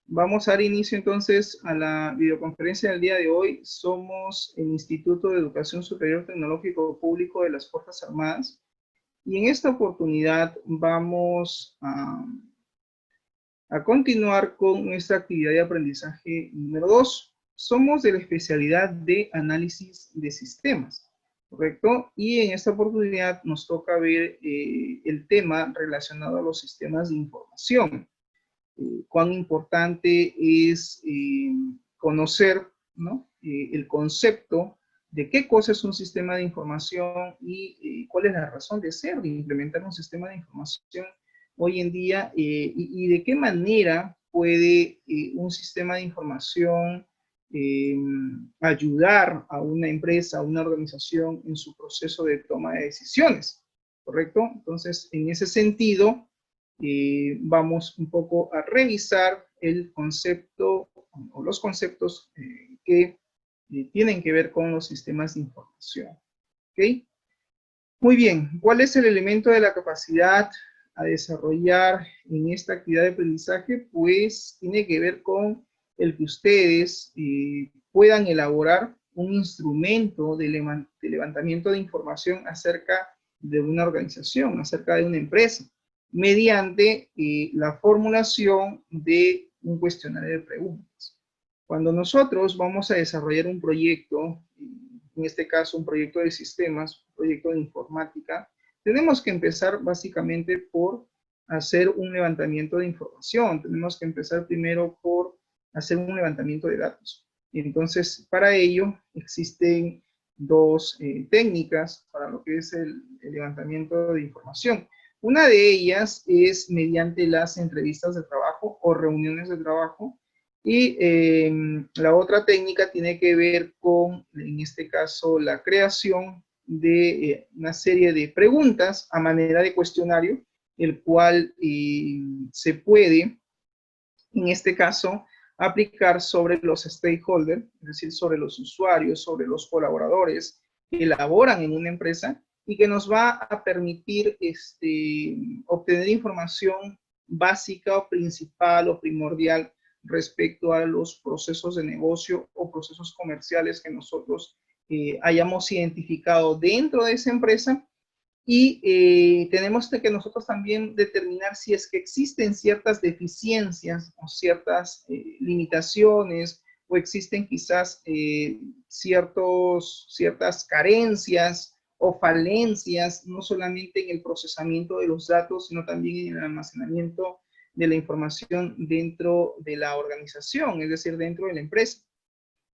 Vamos a dar inicio entonces a la videoconferencia del día de hoy. Somos el Instituto de Educación Superior Tecnológico Público de las Fuerzas Armadas y en esta oportunidad vamos a continuar con nuestra actividad de aprendizaje número 2. Somos de la especialidad de análisis de sistemas, ¿correcto? Y en esta oportunidad nos toca ver el tema relacionado a los sistemas de información. Cuán importante es conocer, ¿no? El concepto de qué cosa es un sistema de información y cuál es la razón de ser, de implementar un sistema de información hoy en día y de qué manera puede un sistema de información ayudar a una empresa, a una organización en su proceso de toma de decisiones, ¿correcto? Entonces, en ese sentido, vamos un poco a revisar el concepto o los conceptos que tienen que ver con los sistemas de información. ¿Ok? Muy bien, ¿cuál es el elemento de la capacidad a desarrollar en esta actividad de aprendizaje? Pues tiene que ver con el que ustedes puedan elaborar un instrumento de levantamiento de información acerca de una organización, acerca de una empresa, mediante la formulación de un cuestionario de preguntas. Cuando nosotros vamos a desarrollar un proyecto, en este caso un proyecto de sistemas, un proyecto de informática, tenemos que empezar básicamente por hacer un levantamiento de información. Tenemos que empezar primero por hacer un levantamiento de datos. Entonces, para ello existen dos técnicas para lo que es el levantamiento de información. Una de ellas es mediante las entrevistas de trabajo o reuniones de trabajo, y la otra técnica tiene que ver con, en este caso, la creación de una serie de preguntas a manera de cuestionario, el cual se puede, en este caso, aplicar sobre los stakeholders, es decir, sobre los usuarios, sobre los colaboradores que elaboran en una empresa y que nos va a permitir obtener información básica o principal o primordial respecto a los procesos de negocio o procesos comerciales que nosotros hayamos identificado dentro de esa empresa. Y tenemos que nosotros también determinar si es que existen ciertas deficiencias o ciertas limitaciones o existen quizás ciertas carencias o falencias, no solamente en el procesamiento de los datos, sino también en el almacenamiento de la información dentro de la organización, es decir, dentro de la empresa.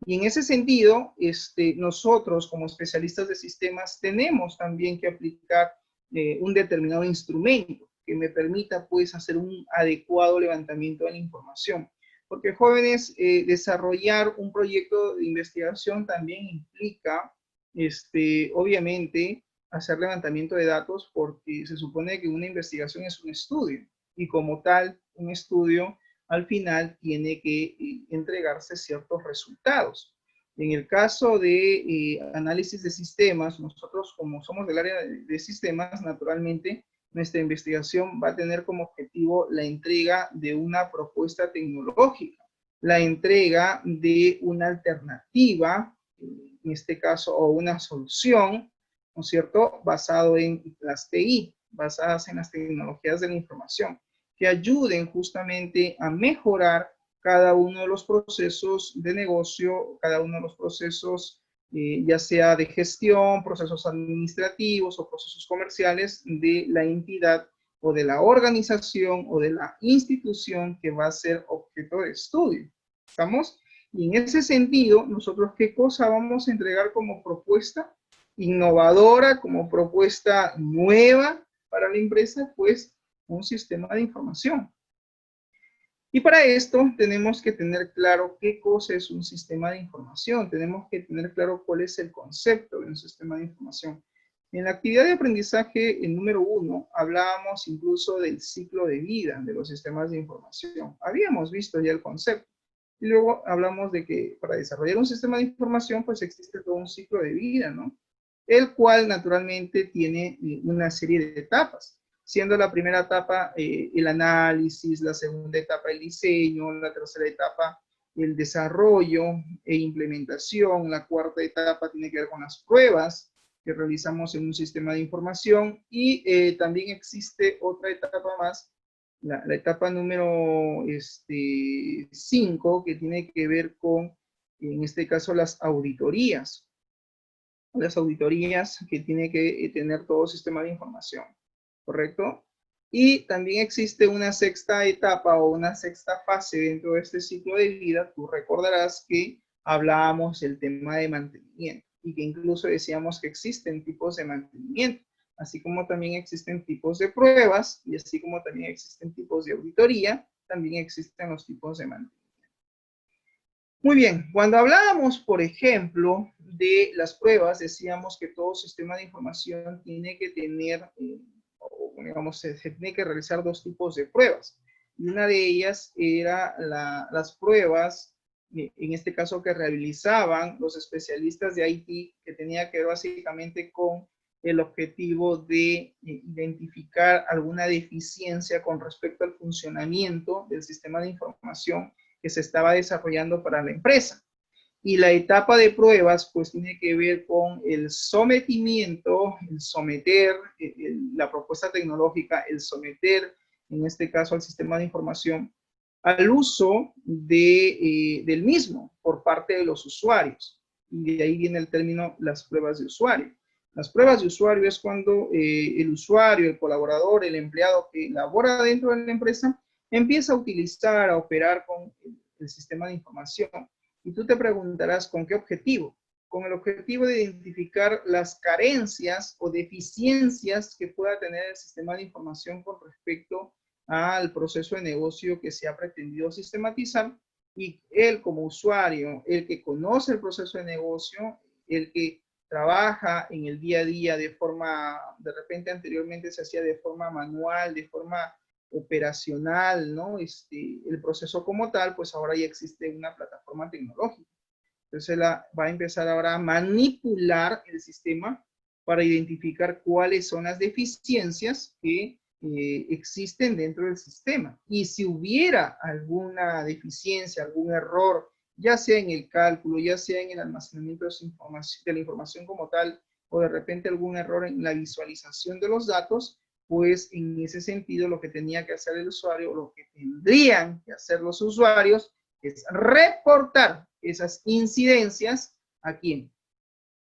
Y en ese sentido, nosotros como especialistas de sistemas tenemos también que aplicar un determinado instrumento que me permita pues hacer un adecuado levantamiento de la información. Porque jóvenes, desarrollar un proyecto de investigación también implica, obviamente, hacer levantamiento de datos porque se supone que una investigación es un estudio y como tal, un estudio al final tiene que entregarse ciertos resultados. En el caso de análisis de sistemas, nosotros como somos del área de sistemas, naturalmente nuestra investigación va a tener como objetivo la entrega de una propuesta tecnológica, la entrega de una alternativa, en este caso, o una solución, ¿no es cierto?, basado en las TI, basadas en las tecnologías de la información, que ayuden justamente a mejorar cada uno de los procesos de negocio, cada uno de los procesos, ya sea de gestión, procesos administrativos o procesos comerciales de la entidad o de la organización o de la institución que va a ser objeto de estudio. ¿Estamos? Y en ese sentido, nosotros, ¿qué cosa vamos a entregar como propuesta innovadora, como propuesta nueva para la empresa? Pues un sistema de información. Y para esto tenemos que tener claro qué cosa es un sistema de información. Tenemos que tener claro cuál es el concepto de un sistema de información. En la actividad de aprendizaje, el número 1, hablábamos incluso del ciclo de vida de los sistemas de información. Habíamos visto ya el concepto. Y luego hablamos de que para desarrollar un sistema de información, pues existe todo un ciclo de vida, ¿no? El cual naturalmente tiene una serie de etapas. siendo la primera etapa el análisis, la segunda etapa el diseño, la tercera etapa el desarrollo e implementación, la cuarta etapa tiene que ver con las pruebas que realizamos en un sistema de información y también existe otra etapa más, la etapa número 5, que tiene que ver con, en este caso, las auditorías que tiene que tener todo sistema de información, ¿correcto? Y también existe una sexta etapa o una sexta fase dentro de este ciclo de vida. Tú recordarás que hablábamos del tema de mantenimiento y que incluso decíamos que existen tipos de mantenimiento, así como también existen tipos de pruebas y así como también existen tipos de auditoría, también existen los tipos de mantenimiento. Muy bien, cuando hablábamos, por ejemplo, de las pruebas, decíamos que todo sistema de información tiene que tener, digamos, se tiene que realizar dos tipos de pruebas. Y una de ellas era las pruebas, en este caso que realizaban los especialistas de IT, que tenía que ver básicamente con el objetivo de identificar alguna deficiencia con respecto al funcionamiento del sistema de información que se estaba desarrollando para la empresa. Y la etapa de pruebas, pues tiene que ver con el sometimiento, el someter la propuesta tecnológica, el someter, en este caso, al sistema de información, al uso del mismo por parte de los usuarios. Y de ahí viene el término las pruebas de usuario. Las pruebas de usuario es cuando el usuario, el colaborador, el empleado que labora dentro de la empresa, empieza a utilizar, a operar con el sistema de información. Y tú te preguntarás, ¿con qué objetivo? Con el objetivo de identificar las carencias o deficiencias que pueda tener el sistema de información con respecto al proceso de negocio que se ha pretendido sistematizar, y él como usuario, el que conoce el proceso de negocio, el que trabaja en el día a día de forma, de repente anteriormente se hacía de forma manual, de forma operacional, ¿no? El proceso como tal, pues ahora ya existe una plataforma tecnológica. Entonces va a empezar ahora a manipular el sistema para identificar cuáles son las deficiencias que existen dentro del sistema. Y si hubiera alguna deficiencia, algún error, ya sea en el cálculo, ya sea en el almacenamiento de la información como tal, o de repente algún error en la visualización de los datos, pues en ese sentido lo que tenía que hacer el usuario, lo que tendrían que hacer los usuarios, es reportar esas incidencias. ¿A quién?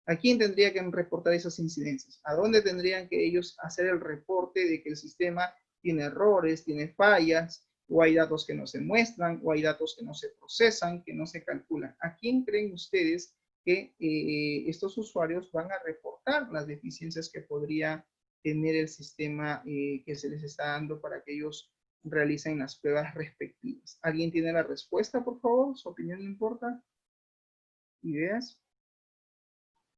¿A quién tendría que reportar esas incidencias? ¿A dónde tendrían que ellos hacer el reporte de que el sistema tiene errores, tiene fallas, o hay datos que no se muestran, o hay datos que no se procesan, que no se calculan? ¿A quién creen ustedes que estos usuarios van a reportar las deficiencias que podría tener el sistema que se les está dando para que ellos realicen las pruebas respectivas? ¿Alguien tiene la respuesta, por favor? ¿Su opinión importa? ¿Ideas?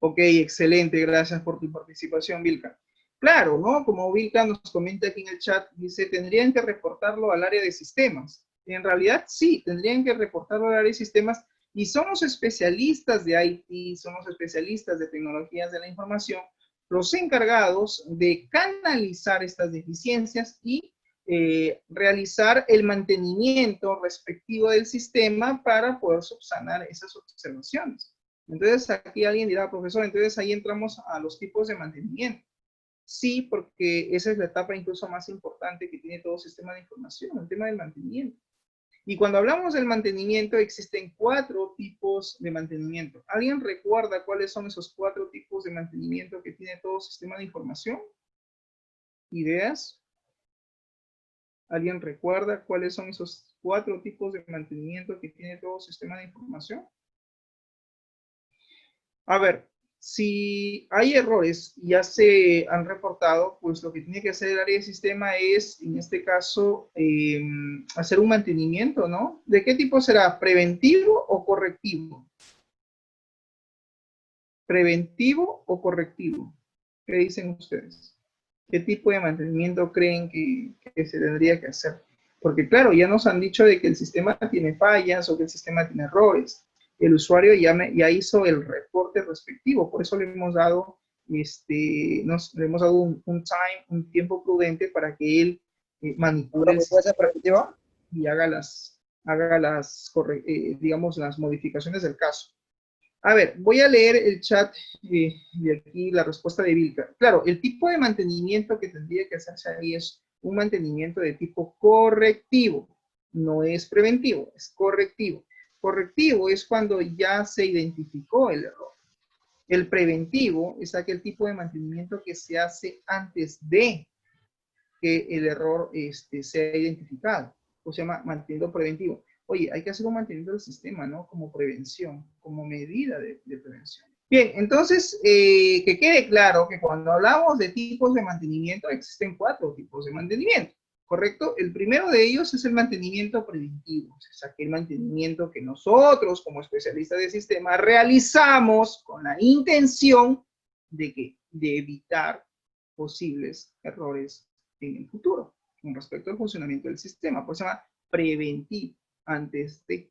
Ok, excelente, gracias por tu participación, Vilca. Claro, ¿no? Como Vilca nos comenta aquí en el chat, dice, tendrían que reportarlo al área de sistemas. En realidad, sí, tendrían que reportarlo al área de sistemas, y son los especialistas de IT, son los especialistas de tecnologías de la información, los encargados de canalizar estas deficiencias y realizar el mantenimiento respectivo del sistema para poder subsanar esas observaciones. Entonces aquí alguien dirá, profesor, entonces ahí entramos a los tipos de mantenimiento. Sí, porque esa es la etapa incluso más importante que tiene todo sistema de información, el tema del mantenimiento. Y cuando hablamos del mantenimiento, existen 4 tipos de mantenimiento. ¿Alguien recuerda cuáles son esos 4 tipos de mantenimiento que tiene todo sistema de información? ¿Ideas? ¿Alguien recuerda cuáles son esos 4 tipos de mantenimiento que tiene todo sistema de información? A ver, si hay errores y ya se han reportado, pues lo que tiene que hacer el área de sistema es, en este caso, hacer un mantenimiento, ¿no? ¿De qué tipo será? ¿Preventivo o correctivo? ¿Preventivo o correctivo? ¿Qué dicen ustedes? ¿Qué tipo de mantenimiento creen que se tendría que hacer? Porque claro, ya nos han dicho de que el sistema tiene fallas o que el sistema tiene errores. El usuario ya hizo el reporte respectivo, por eso le hemos dado le hemos dado un tiempo prudente para que él manipule el ¿Puede ser sistema repetitivo? y digamos, las modificaciones del caso. A ver, voy a leer el chat de aquí, la respuesta de Vilca. Claro, el tipo de mantenimiento que tendría que hacerse ahí es un mantenimiento de tipo correctivo. No es preventivo, es correctivo. Correctivo es cuando ya se identificó el error. El preventivo es aquel tipo de mantenimiento que se hace antes de que el error sea identificado. O se llama mantenimiento preventivo. Oye, hay que hacer un mantenimiento del sistema, ¿no? Como prevención, como medida de prevención. Bien, entonces, que quede claro que cuando hablamos de tipos de mantenimiento, existen 4 tipos de mantenimiento, ¿correcto? El primero de ellos es el mantenimiento preventivo, es aquel mantenimiento que nosotros, como especialistas de sistema, realizamos con la intención de evitar posibles errores en el futuro, con respecto al funcionamiento del sistema, pues se llama preventivo, antes de.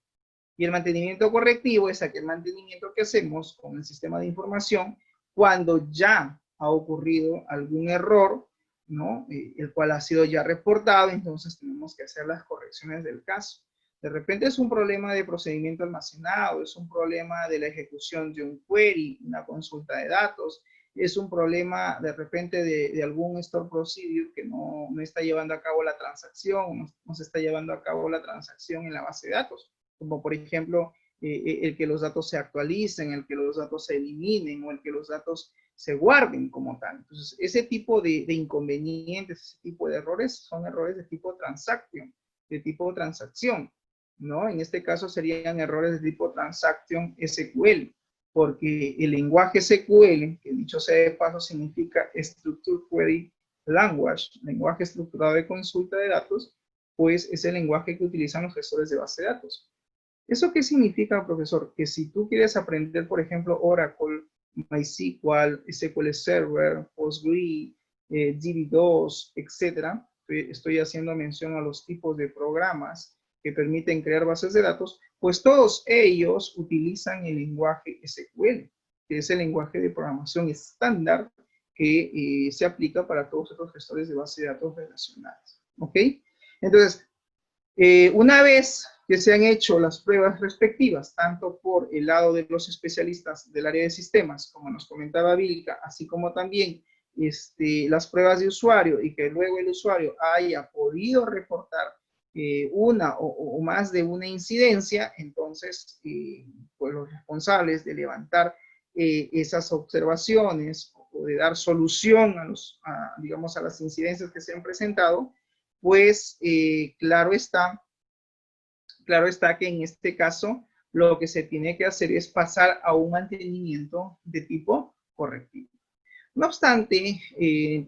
Y el mantenimiento correctivo es aquel mantenimiento que hacemos con el sistema de información cuando ya ha ocurrido algún error, ¿no? El cual ha sido ya reportado, entonces tenemos que hacer las correcciones del caso. De repente es un problema de procedimiento almacenado, es un problema de la ejecución de un query, una consulta de datos, es un problema de repente de algún store procedure que no está llevando a cabo la transacción, no se está llevando a cabo la transacción en la base de datos, como por ejemplo el que los datos se actualicen, el que los datos se eliminen o el que los datos se guarden como tal. Entonces, ese tipo de inconvenientes, ese tipo de errores son errores de tipo transacción, ¿no? En este caso serían errores de tipo transaction SQL, porque el lenguaje SQL, que dicho sea de paso significa Structured Query Language, lenguaje estructurado de consulta de datos, pues es el lenguaje que utilizan los gestores de base de datos. ¿Eso qué significa, profesor? Que si tú quieres aprender, por ejemplo, Oracle, MySQL, SQL Server, PostgreSQL, DB2, etcétera, estoy haciendo mención a los tipos de programas que permiten crear bases de datos, pues todos ellos utilizan el lenguaje SQL, que es el lenguaje de programación estándar que se aplica para todos estos gestores de base de datos relacionales. ¿Ok? Entonces, una vez que se han hecho las pruebas respectivas, tanto por el lado de los especialistas del área de sistemas, como nos comentaba Vilca, así como también las pruebas de usuario y que luego el usuario haya podido reportar una o más de una incidencia, entonces pues los responsables de levantar esas observaciones o de dar solución digamos, a las incidencias que se han presentado, pues claro está que en este caso lo que se tiene que hacer es pasar a un mantenimiento de tipo correctivo. No obstante,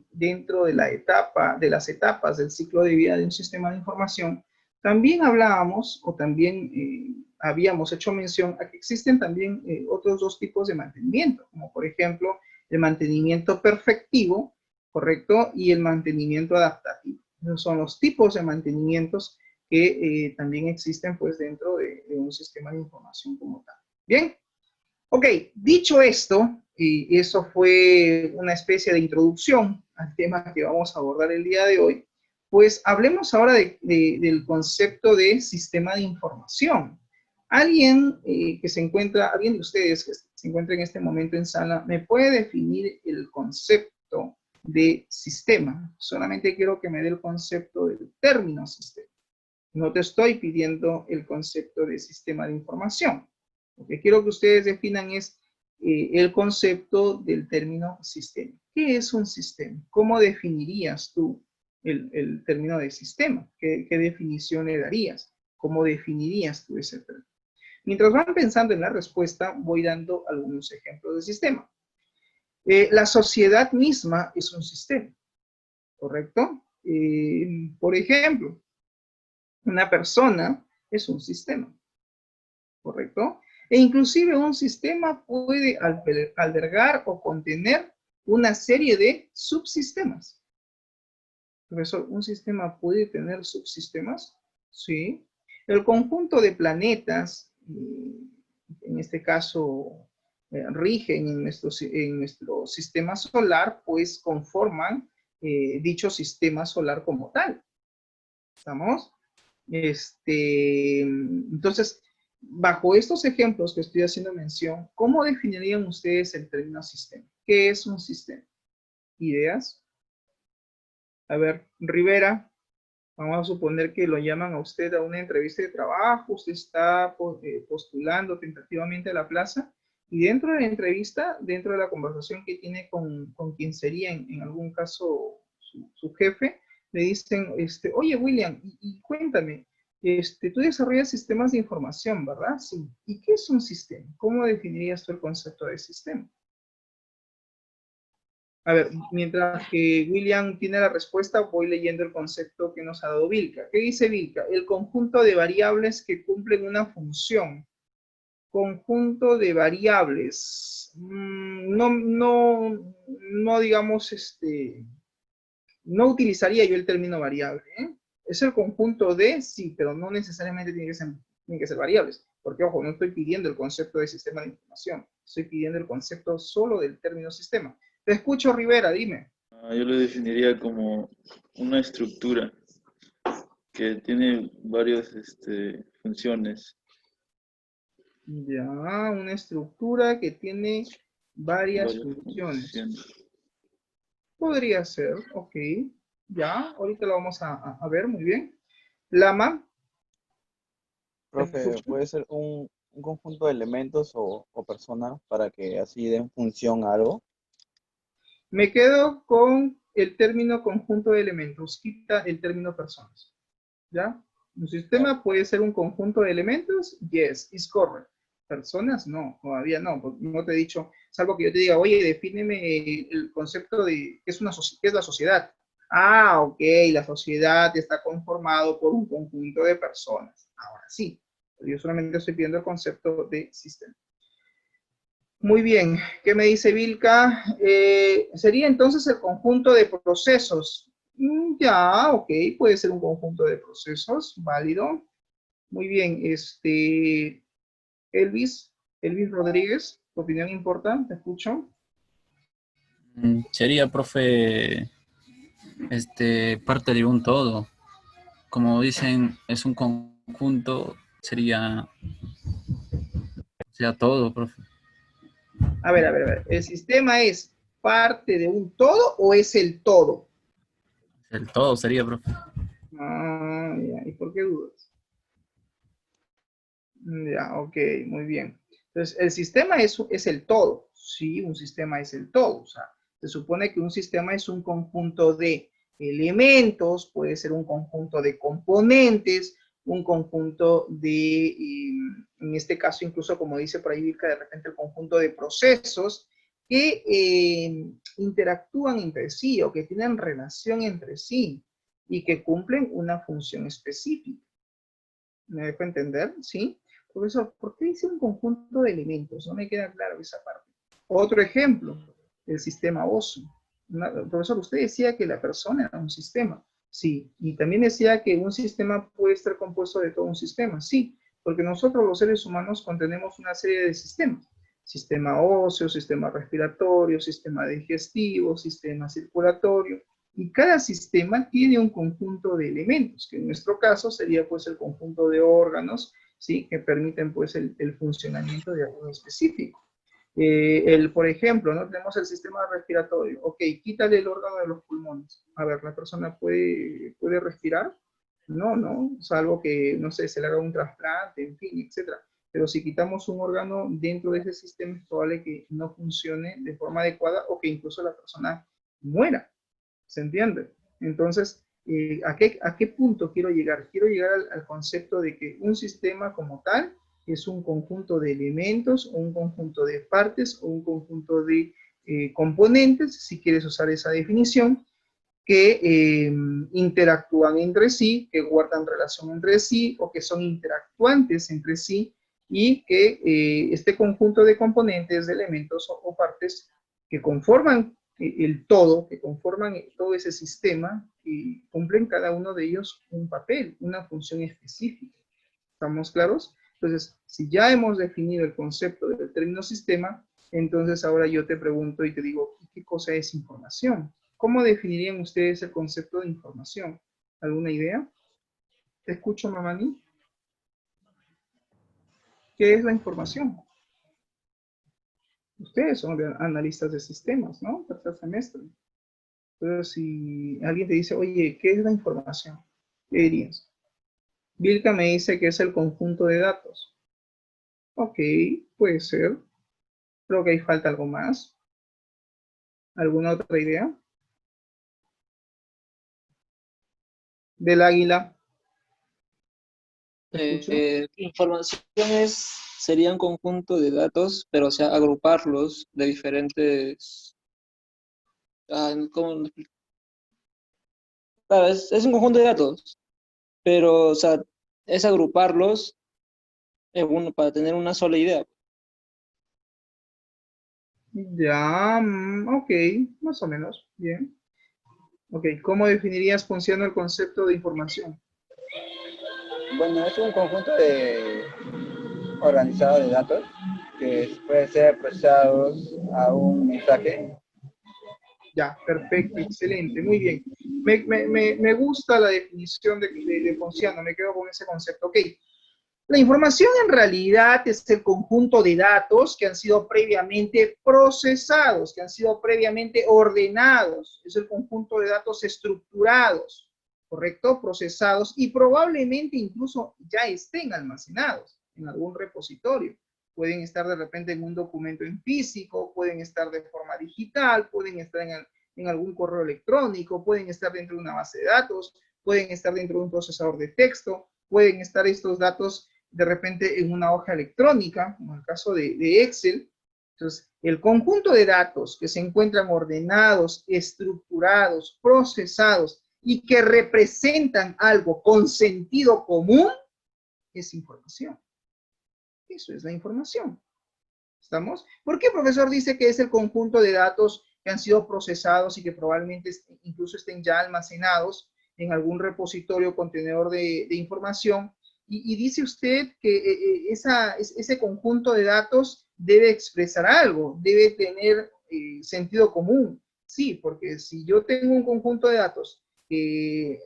dentro de las etapas del ciclo de vida de un sistema de información, también hablábamos o también habíamos hecho mención a que existen también otros 2 tipos de mantenimiento, como por ejemplo el mantenimiento perfectivo, ¿correcto? Y el mantenimiento adaptativo. Esos son los tipos de mantenimientos que también existen pues dentro de un sistema de información como tal. Bien, ok, dicho esto, y eso fue una especie de introducción al tema que vamos a abordar el día de hoy, pues hablemos ahora del concepto de sistema de información. Alguien alguien de ustedes que se encuentra en este momento en sala, ¿me puede definir el concepto de sistema? Solamente quiero que me dé el concepto del término sistema. No te estoy pidiendo el concepto de sistema de información. Lo que quiero que ustedes definan es el concepto del término sistema. ¿Qué es un sistema? ¿Cómo definirías tú el término de sistema? ¿Qué definición le darías? ¿Cómo definirías tú ese término? Mientras van pensando en la respuesta, voy dando algunos ejemplos de sistema. La sociedad misma es un sistema, ¿correcto? Por ejemplo, una persona es un sistema, ¿correcto? E inclusive un sistema puede albergar o contener una serie de subsistemas. Profesor, ¿un sistema puede tener subsistemas? Sí. El conjunto de planetas, en este caso rigen en nuestro sistema solar, pues conforman dicho sistema solar como tal. ¿Estamos? Entonces, bajo estos ejemplos que estoy haciendo mención, ¿cómo definirían ustedes el término sistema? ¿Qué es un sistema? ¿Ideas? A ver, Rivera, vamos a suponer que lo llaman a usted a una entrevista de trabajo, usted está postulando tentativamente a la plaza, y dentro de la entrevista, dentro de la conversación que tiene con quien sería en algún caso su jefe, le dicen, oye William, y cuéntame, tú desarrollas sistemas de información, ¿verdad? Sí. ¿Y qué es un sistema? ¿Cómo definirías tú el concepto de sistema? A ver, mientras que William tiene la respuesta, voy leyendo el concepto que nos ha dado Vilca. ¿Qué dice Vilca? El conjunto de variables que cumplen una función. Conjunto de variables. No digamos, no utilizaría yo el término variable. ¿Eh? Es el conjunto de, sí, pero no necesariamente tiene que ser variables. Porque, ojo, no estoy pidiendo el concepto de sistema de información. Estoy pidiendo el concepto solo del término sistema. Te escucho, Rivera, dime. Yo lo definiría como una estructura que tiene varias funciones. Ya, una estructura que tiene varias Varias funciones. funciones. Podría ser, ok. Ya, ahorita lo vamos a ver, muy bien. Lama, ¿te Profe, escucho? puede ser un conjunto de elementos o personas para que así den función a algo. Me quedo con el término conjunto de elementos, quita el término personas. ¿Ya? Un Ya. sistema puede ser un conjunto de elementos, yes, is correct. Personas, no, todavía no, porque no te he dicho, salvo que yo te diga, oye, defíneme el concepto de qué es la sociedad. Ah, ok, la sociedad está conformado por un conjunto de personas. Ahora sí, yo solamente estoy pidiendo el concepto de sistema. Muy bien, ¿qué me dice Vilca? Sería entonces el conjunto de procesos. Ya, ok, puede ser un conjunto de procesos, válido. Muy bien, Elvis, Elvis Rodríguez, tu opinión importa, te escucho. Sería, profe, parte de un todo. Como dicen, es un conjunto, sería todo, profe. A ver, a ver, a ver. ¿El sistema es parte de un todo o es el todo? El todo sería, profe. Ah, ya, ¿y por qué dudas? Ya, ok, muy bien. Entonces, el sistema es el todo. Sí, un sistema es el todo. O sea, se supone que un sistema es un conjunto de elementos, puede ser un conjunto de componentes, un conjunto de, en este caso, incluso como dice por ahí Vilca, de repente el conjunto de procesos que interactúan entre sí o que tienen relación entre sí y que cumplen una función específica. ¿Me dejo entender? ¿Sí? Profesor, ¿por qué dice un conjunto de elementos? No me queda claro esa parte. Otro ejemplo, el sistema OSO. Profesor, usted decía que la persona era un sistema. Sí, y también decía que un sistema puede estar compuesto de todo un sistema. Sí, porque nosotros los seres humanos contenemos una serie de sistemas. Sistema óseo, sistema respiratorio, sistema digestivo, sistema circulatorio. Y cada sistema tiene un conjunto de elementos, que en nuestro caso sería pues el conjunto de órganos, ¿sí? Que permiten pues el funcionamiento de algo específico. Por ejemplo, ¿no? Tenemos el sistema respiratorio. Ok, quítale el órgano de los pulmones. A ver, ¿la persona puede respirar? No, no, salvo que, no sé, se le haga un trasplante, en fin, etcétera. Pero si quitamos un órgano dentro de ese sistema, es probable que no funcione de forma adecuada o que incluso la persona muera. ¿Se entiende? Entonces, ¿a qué punto quiero llegar? Quiero llegar al concepto de que un sistema como tal es un conjunto de elementos, o un conjunto de partes, o un conjunto de componentes, si quieres usar esa definición, que interactúan entre sí, que guardan relación entre sí, o que son interactuantes entre sí, y que este conjunto de componentes, de elementos o partes que conforman el todo, que conforman todo ese sistema, y cumplen cada uno de ellos un papel, una función específica. ¿Estamos claros? Entonces, si ya hemos definido el concepto del término sistema, Entonces ahora yo te pregunto y te digo, ¿qué cosa es información? ¿Cómo definirían ustedes el concepto de información? ¿Alguna idea? ¿Te escucho, Mamani? ¿Qué es la información? Ustedes son analistas de sistemas, ¿no? Tercer semestre. Entonces, si alguien te dice, oye, ¿qué es la información? ¿Qué dirías? Vilka me dice que es el conjunto de datos. Ok, puede ser. Creo que ahí falta algo más. ¿Alguna otra idea? Del águila. ¿Te escucho? Información sería un conjunto de datos, pero o sea, agruparlos de diferentes... ¿cómo lo explico? Claro, es un conjunto de datos, pero o sea, es agruparlos para tener una sola idea. Ya, ok, más o menos, bien. Ok, ¿cómo definirías, Ponciano, el concepto de información? Bueno, es un conjunto organizado de datos que pueden ser procesados a un mensaje. Ya, perfecto, excelente, muy bien. Me gusta la definición de Ponciano, me quedo con ese concepto. Ok, la información en realidad es el conjunto de datos que han sido previamente procesados, que han sido previamente ordenados. Es el conjunto de datos estructurados, ¿correcto? Procesados y probablemente incluso ya estén almacenados en algún repositorio. Pueden estar de repente en un documento en físico, pueden estar de forma digital, pueden estar en algún correo electrónico, pueden estar dentro de una base de datos, pueden estar dentro de un procesador de texto, pueden estar estos datos de repente en una hoja electrónica, como en el caso de Excel. Entonces, el conjunto de datos que se encuentran ordenados, estructurados, procesados y que representan algo con sentido común es información. Eso es la información. ¿Estamos? ¿Por qué el profesor dice que es el conjunto de datos que han sido procesados y que probablemente incluso estén ya almacenados en algún repositorio o contenedor de información? Y dice usted que ese conjunto de datos debe expresar algo, debe tener sentido común. Sí, porque si yo tengo un conjunto de datos que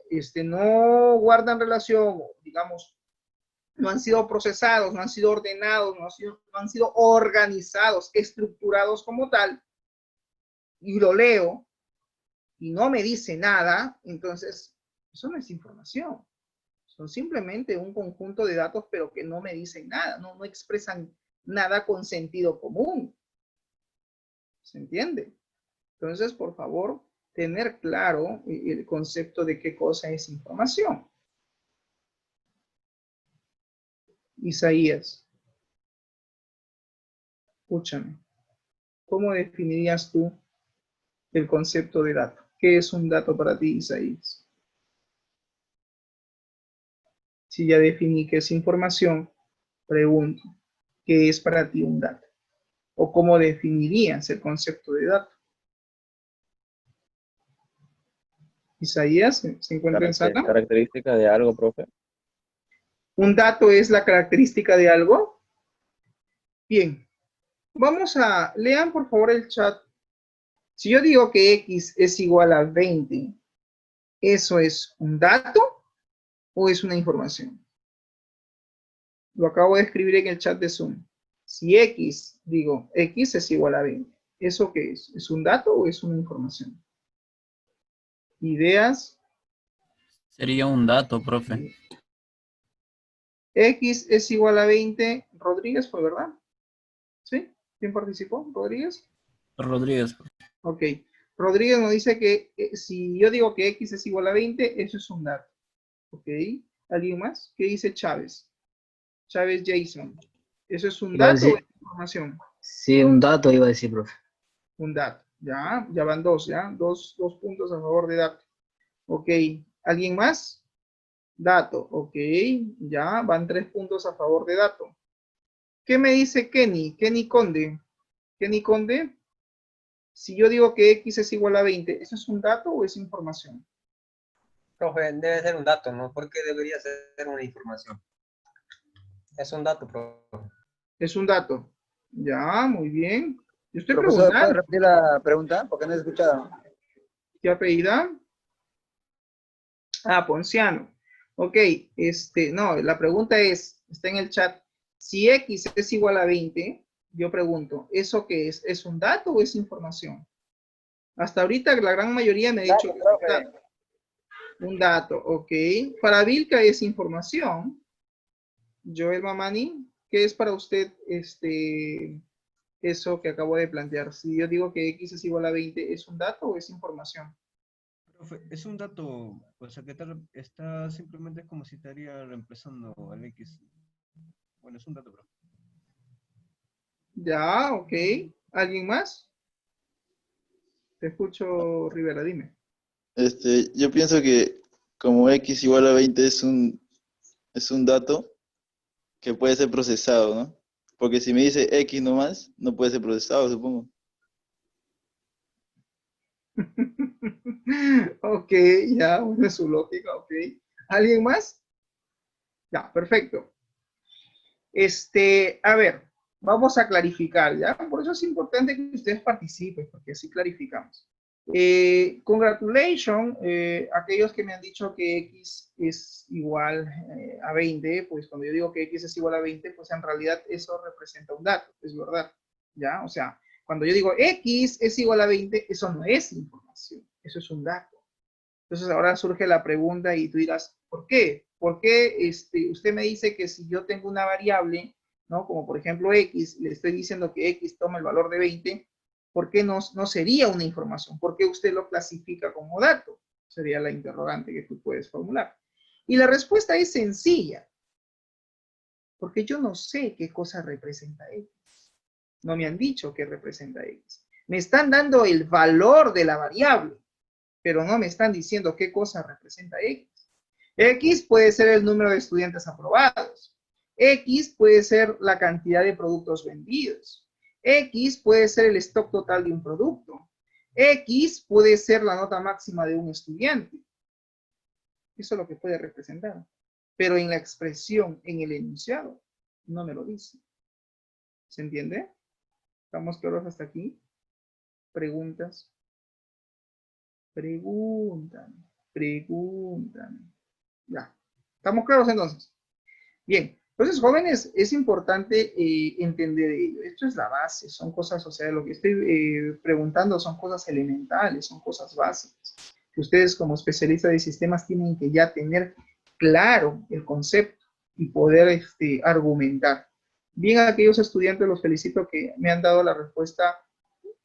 no guardan relación, digamos, no han sido procesados, no han sido ordenados, no han sido organizados, estructurados como tal, y lo leo y no me dice nada, entonces eso no es información. Son simplemente un conjunto de datos, pero que no me dicen nada, no expresan nada con sentido común. ¿Se entiende? Entonces, por favor, tener claro el concepto de qué cosa es información. Isaías, escúchame. ¿Cómo definirías tú el concepto de dato? ¿Qué es un dato para ti, Isaías? Si ya definí qué es información, pregunto, ¿qué es para ti un dato? ¿O cómo definirías el concepto de dato? Isaías, ¿se encuentra en sala? Característica de algo, profe. ¿Un dato es la característica de algo? Bien, lean por favor el chat. Si yo digo que X es igual a 20, ¿eso es un dato o es una información? Lo acabo de escribir en el chat de Zoom. Si X es igual a 20, ¿eso qué es? ¿Es un dato o es una información? ¿Ideas? Sería un dato, profe. X es igual a 20, Rodríguez fue, ¿verdad? ¿Sí? ¿Quién participó? ¿Rodríguez? Rodríguez. Ok. Rodríguez nos dice que si yo digo que X es igual a 20, eso es un dato. Ok. ¿Alguien más? ¿Qué dice Chávez? Chávez Jason. ¿Eso es un Iba a dato o es decir, información? sí, un dato iba a decir, profe. Un dato. Ya van dos, ¿ya? Dos puntos a favor de dato. Ok. ¿Alguien más? Dato. Ok. Ya van 3 puntos a favor de dato. ¿Qué me dice Kenny? Kenny Conde. Kenny Conde. Si yo digo que X es igual a 20, ¿eso es un dato o es información? Profe, debe ser un dato, ¿no? Porque debería ser una información. Es un dato, profe. Es un dato. Ya, muy bien. Yo estoy Profesor, ¿puede preguntando. repetir la pregunta? Porque no he escuchado. ¿Qué apellida? Ah, Ponciano. Ok, no, la pregunta está en el chat. Si X es igual a 20, yo pregunto, ¿eso qué es? ¿Es un dato o es información? Hasta ahorita la gran mayoría me ha dicho que es un dato. Un dato, ok. Para Vilca es información. Joel Mamani, ¿qué es para usted eso que acabo de plantear? Si yo digo que X es igual a 20, ¿es un dato o es información? Profe, es un dato, o sea, que está simplemente como si estaría reemplazando al X. Bueno, es un dato, profe. Ya, ok. ¿Alguien más? Te escucho, Rivera, dime. Yo pienso que como X igual a 20 es un dato que puede ser procesado, ¿no? Porque si me dice X nomás, no puede ser procesado, supongo. Ok, ya, una es su lógica, ok. ¿Alguien más? Ya, perfecto. A ver, vamos a clarificar, ¿ya? Por eso es importante que ustedes participen, porque así clarificamos. Congratulations, aquellos que me han dicho que X es igual a 20, pues cuando yo digo que X es igual a 20, pues en realidad eso representa un dato, es verdad, ¿ya? O sea, cuando yo digo X es igual a 20, eso no es información, eso es un dato. Entonces ahora surge la pregunta y tú dirás, ¿por qué? ¿Por qué usted me dice que si yo tengo una variable, ¿no? Como por ejemplo X, le estoy diciendo que X toma el valor de 20, ¿por qué no sería una información? ¿Por qué usted lo clasifica como dato? Sería la interrogante que tú puedes formular. Y la respuesta es sencilla, porque yo no sé qué cosa representa X. No me han dicho qué representa X. Me están dando el valor de la variable, pero no me están diciendo qué cosa representa X. X puede ser el número de estudiantes aprobados. X puede ser la cantidad de productos vendidos. X puede ser el stock total de un producto. X puede ser la nota máxima de un estudiante. Eso es lo que puede representar. Pero en la expresión, en el enunciado, no me lo dice. ¿Se entiende? ¿Estamos claros hasta aquí? ¿Preguntas? Preguntan. Ya. ¿Estamos claros entonces? Bien. Entonces, jóvenes, es importante entender ello. Esto es la base, son cosas, o sea, lo que estoy preguntando son cosas elementales, son cosas básicas, que ustedes como especialistas de sistemas tienen que ya tener claro el concepto y poder argumentar. Bien, a aquellos estudiantes los felicito que me han dado la respuesta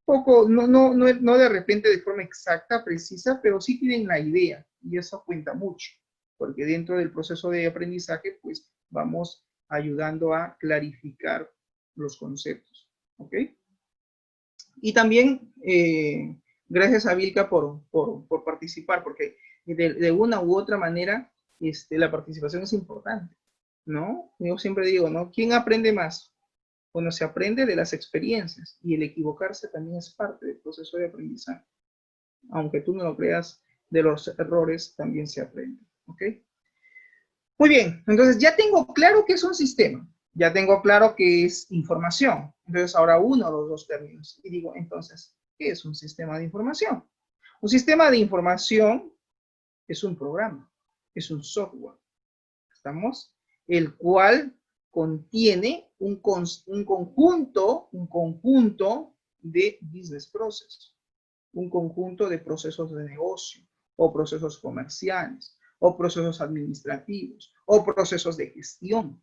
poco, no de repente de forma exacta, precisa, pero sí tienen la idea y eso cuenta mucho, porque dentro del proceso de aprendizaje, pues vamos ayudando a clarificar los conceptos, ¿ok? Y también gracias a Vilca por participar, porque de una u otra manera la participación es importante, ¿no? Yo siempre digo, ¿no? ¿Quién aprende más? Bueno, se aprende de las experiencias y el equivocarse también es parte del proceso de aprendizaje. Aunque tú no lo creas, de los errores también se aprende, ¿ok? Muy bien, entonces ya tengo claro que es un sistema, ya tengo claro que es información. Entonces ahora uno los dos términos y digo, entonces, ¿qué es un sistema de información? Un sistema de información es un programa, es un software, ¿estamos? El cual contiene un conjunto de business process, un conjunto de procesos de negocio o procesos comerciales o procesos administrativos o procesos de gestión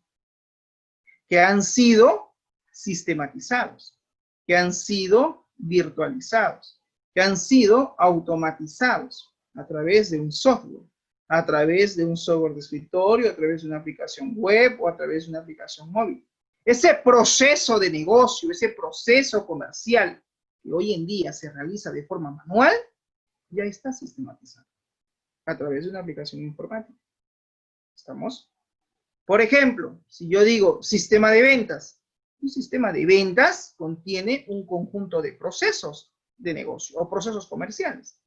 que han sido sistematizados, que han sido virtualizados, que han sido automatizados a través de un software, a través de un software de escritorio, a través de una aplicación web o a través de una aplicación móvil. Ese proceso de negocio, ese proceso comercial que hoy en día se realiza de forma manual, ya está sistematizado a través de una aplicación informática. ¿Estamos? Por ejemplo, si yo digo sistema de ventas, un sistema de ventas contiene un conjunto de procesos de negocio o procesos comerciales.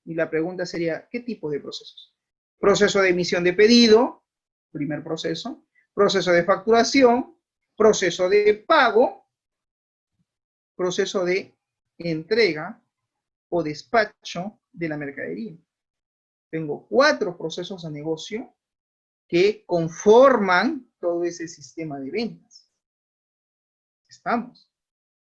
Y la pregunta sería, ¿qué tipo de procesos? Proceso de emisión de pedido, primer proceso, proceso de facturación, proceso de pago, proceso de entrega o despacho de la mercadería. Tengo 4 procesos de negocio que conforman todo ese sistema de ventas. ¿Estamos?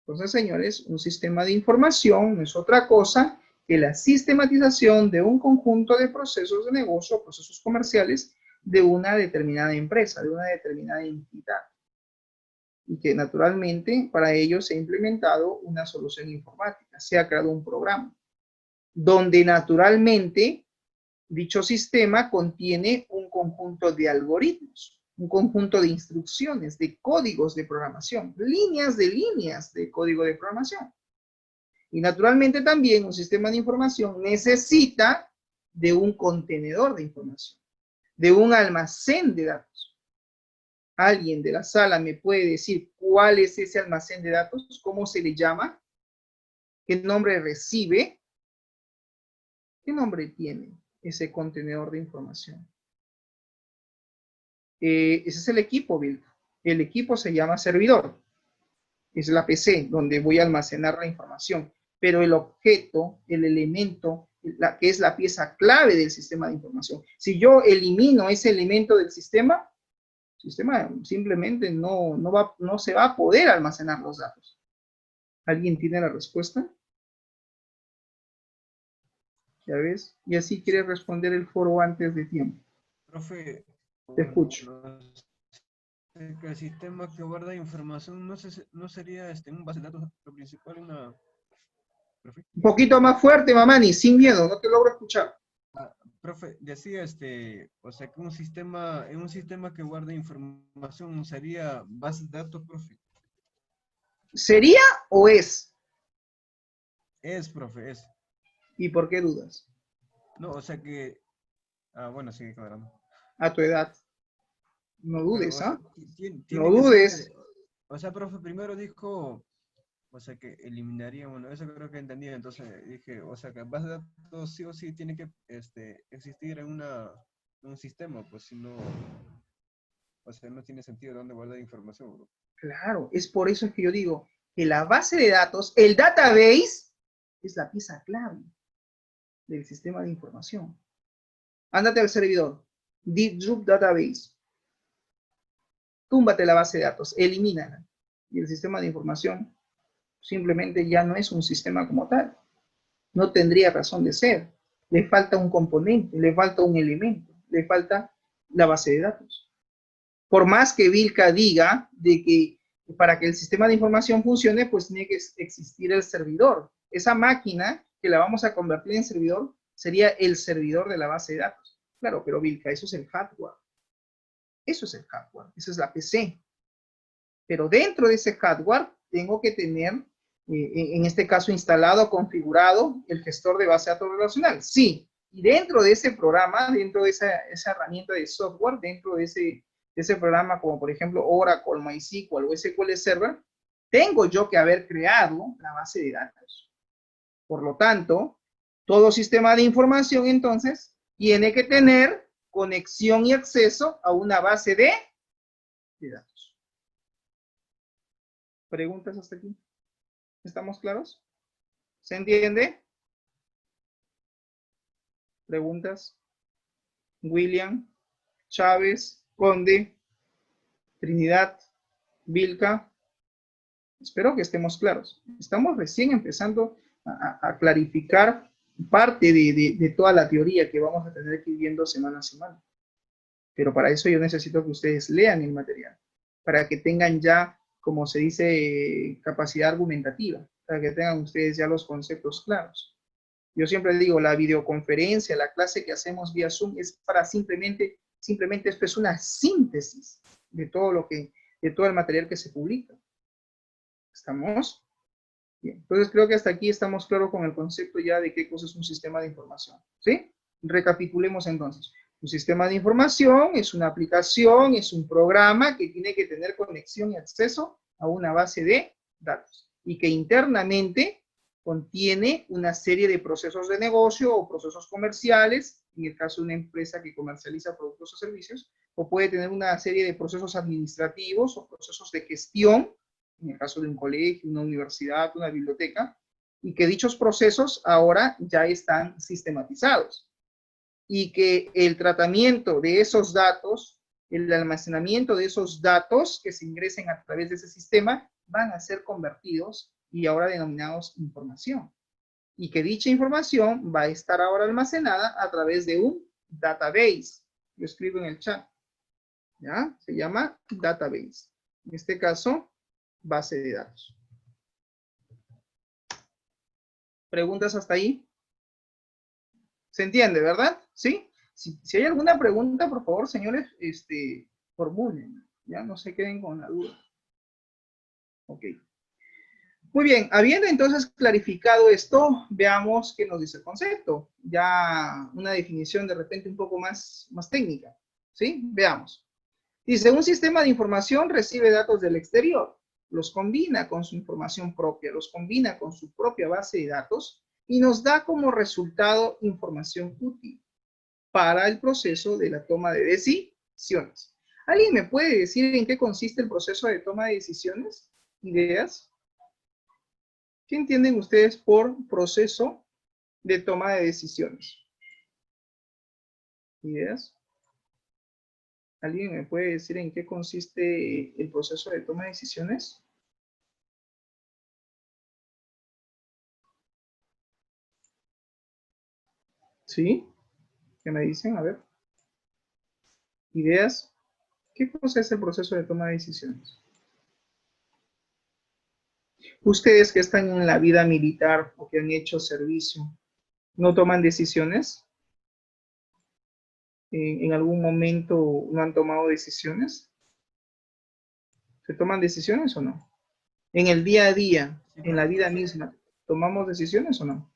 Entonces, señores, un sistema de información no es otra cosa que la sistematización de un conjunto de procesos de negocio, procesos comerciales de una determinada empresa, de una determinada entidad. Y que naturalmente para ello se ha implementado una solución informática, se ha creado un programa, donde naturalmente dicho sistema contiene un conjunto de algoritmos, un conjunto de instrucciones, de códigos de programación, líneas de código de programación. Y naturalmente también un sistema de información necesita de un contenedor de información, de un almacén de datos. ¿Alguien de la sala me puede decir cuál es ese almacén de datos? ¿Cómo se le llama? ¿Qué nombre recibe? ¿Qué nombre tiene ese contenedor de información? Ese es el equipo, Bill. El equipo se llama servidor. Es la PC donde voy a almacenar la información. Pero el objeto, el elemento, que es la pieza clave del sistema de información. Si yo elimino ese elemento del sistema, el sistema simplemente no se va a poder almacenar los datos. ¿Alguien tiene la respuesta? ¿Ya ves? Y así quiere responder el foro antes de tiempo. Profe, Te escucho. que el sistema que guarda información no sería un base de datos lo principal, profe. Un poquito más fuerte, Mamani, sin miedo, no te logro escuchar. Profe, decía o sea que en un sistema que guarda información sería base de datos, profe. ¿Sería o es? Es, profe, es. ¿Y por qué dudas? No, o sea que, bueno, sigue cuadrando. A tu edad. No dudes, Pero, ¿ah? tiene No que dudes. ser, o sea, profe, primero dijo, o sea, que eliminaría, bueno, eso creo que entendí, entonces dije, o sea, que base de datos sí o sí tiene que existir en un sistema, pues si no, o sea, no tiene sentido dónde guardar información, bro. Claro, es por eso que yo digo que la base de datos, el database, es la pieza clave del sistema de información. Ándate al servidor, Deep Database, túmbate la base de datos, elimínala. Y el sistema de información simplemente ya no es un sistema como tal. No tendría razón de ser. Le falta un componente, le falta un elemento, le falta la base de datos. Por más que Vilca diga de que para que el sistema de información funcione, pues tiene que existir el servidor. Esa máquina que la vamos a convertir en servidor sería el servidor de la base de datos. Claro, pero Vilca, eso es el hardware. Eso es el hardware, esa es la PC. Pero dentro de ese hardware tengo que tener, en este caso instalado, configurado, el gestor de base de datos relacional. Sí, y dentro de ese programa, dentro de esa herramienta de software, dentro de ese programa como por ejemplo Oracle, MySQL o SQL Server, tengo yo que haber creado la base de datos. Por lo tanto, todo sistema de información entonces tiene que tener conexión y acceso a una base de datos. ¿Preguntas hasta aquí? ¿Estamos claros? ¿Se entiende? ¿Preguntas? William, Chávez, Conde, Trinidad, Vilca. Espero que estemos claros. Estamos recién empezando a clarificar parte de toda la teoría que vamos a tener que ir viendo semana a semana. Pero para eso yo necesito que ustedes lean el material, para que tengan ya, como se dice, capacidad argumentativa, para que tengan ustedes ya los conceptos claros. Yo siempre digo, la videoconferencia, la clase que hacemos vía Zoom es para simplemente esto es una síntesis de todo el material que se publica. ¿Estamos? Bien, entonces creo que hasta aquí estamos claros con el concepto ya de qué cosa es un sistema de información, ¿sí? Recapitulemos entonces. Un sistema de información es una aplicación, es un programa que tiene que tener conexión y acceso a una base de datos y que internamente contiene una serie de procesos de negocio o procesos comerciales, en el caso de una empresa que comercializa productos o servicios, o puede tener una serie de procesos administrativos o procesos de gestión, en el caso de un colegio, una universidad, una biblioteca, y que dichos procesos ahora ya están sistematizados. Y que el tratamiento de esos datos, el almacenamiento de esos datos que se ingresen a través de ese sistema, van a ser convertidos y ahora denominados información. Y que dicha información va a estar ahora almacenada a través de un database. Lo escribo en el chat. ¿Ya? Se llama database. En este caso, base de datos. ¿Preguntas hasta ahí? ¿Se entiende, verdad? ¿Sí? Si hay alguna pregunta, por favor, señores, formulen. Ya no se queden con la duda. Ok. Muy bien, habiendo entonces clarificado esto, veamos qué nos dice el concepto. Ya una definición de repente un poco más técnica. ¿Sí? Veamos. Dice, un sistema de información recibe datos del exterior, los combina con su información propia, los combina con su propia base de datos y nos da como resultado información útil para el proceso de la toma de decisiones. ¿Alguien me puede decir en qué consiste el proceso de toma de decisiones? ¿Ideas? ¿Qué entienden ustedes por proceso de toma de decisiones? ¿Ideas? ¿Alguien me puede decir en qué consiste el proceso de toma de decisiones? ¿Sí? ¿Qué me dicen? A ver. ¿Ideas? ¿Qué cosa es el proceso de toma de decisiones? Ustedes que están en la vida militar o que han hecho servicio, ¿no toman decisiones? ¿En algún momento no han tomado decisiones? ¿Se toman decisiones o no? En el día a día, en la vida misma, ¿tomamos decisiones o no?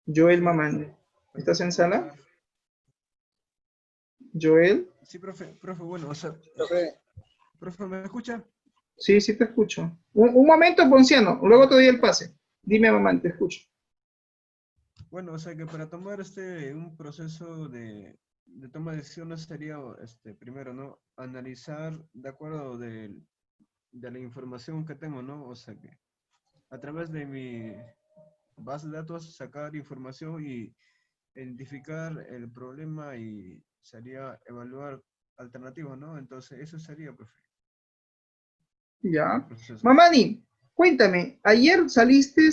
Joel Mamani, ¿estás en sala? Joel. Sí, profe, bueno, o sea, profe, ¿me escucha? Sí, sí te escucho. Un momento, Ponciano, luego te doy el pase. Dime, mamá, te escucho. Bueno, o sea que para tomar un proceso de toma de decisiones sería, primero, ¿no? Analizar de acuerdo de la información que tengo, ¿no? O sea que a través de mi base de datos sacar información y identificar el problema y sería evaluar alternativas, ¿no? Entonces, eso sería, profe. Ya. Mamani, cuéntame, ayer saliste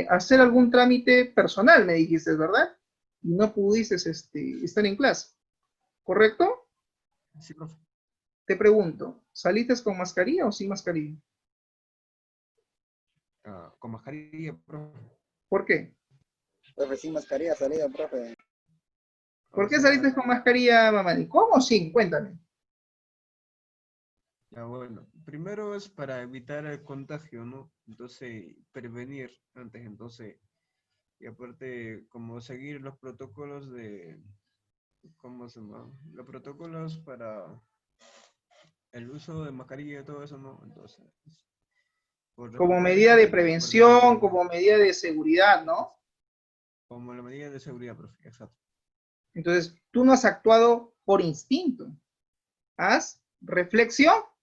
a hacer algún trámite personal, me dijiste, ¿verdad? Y no pudiste estar en clase, ¿correcto? Sí, profe. Te pregunto, ¿saliste con mascarilla o sin mascarilla? Con mascarilla, profe. ¿Por qué? Profe, sin mascarilla salida, profe. ¿Por qué saliste con mascarilla, Mamani? ¿Cómo sin? Cuéntame. Ya, bueno, primero es para evitar el contagio, ¿no? Entonces, prevenir antes, entonces, y aparte, como seguir los protocolos ¿cómo se llama? Los protocolos para el uso de mascarilla y todo eso, ¿no? Entonces, Como medida de prevención, como medida de seguridad, ¿no? como la medida de seguridad, profe, exacto. Entonces, tú no has actuado por instinto. Has reflexionado.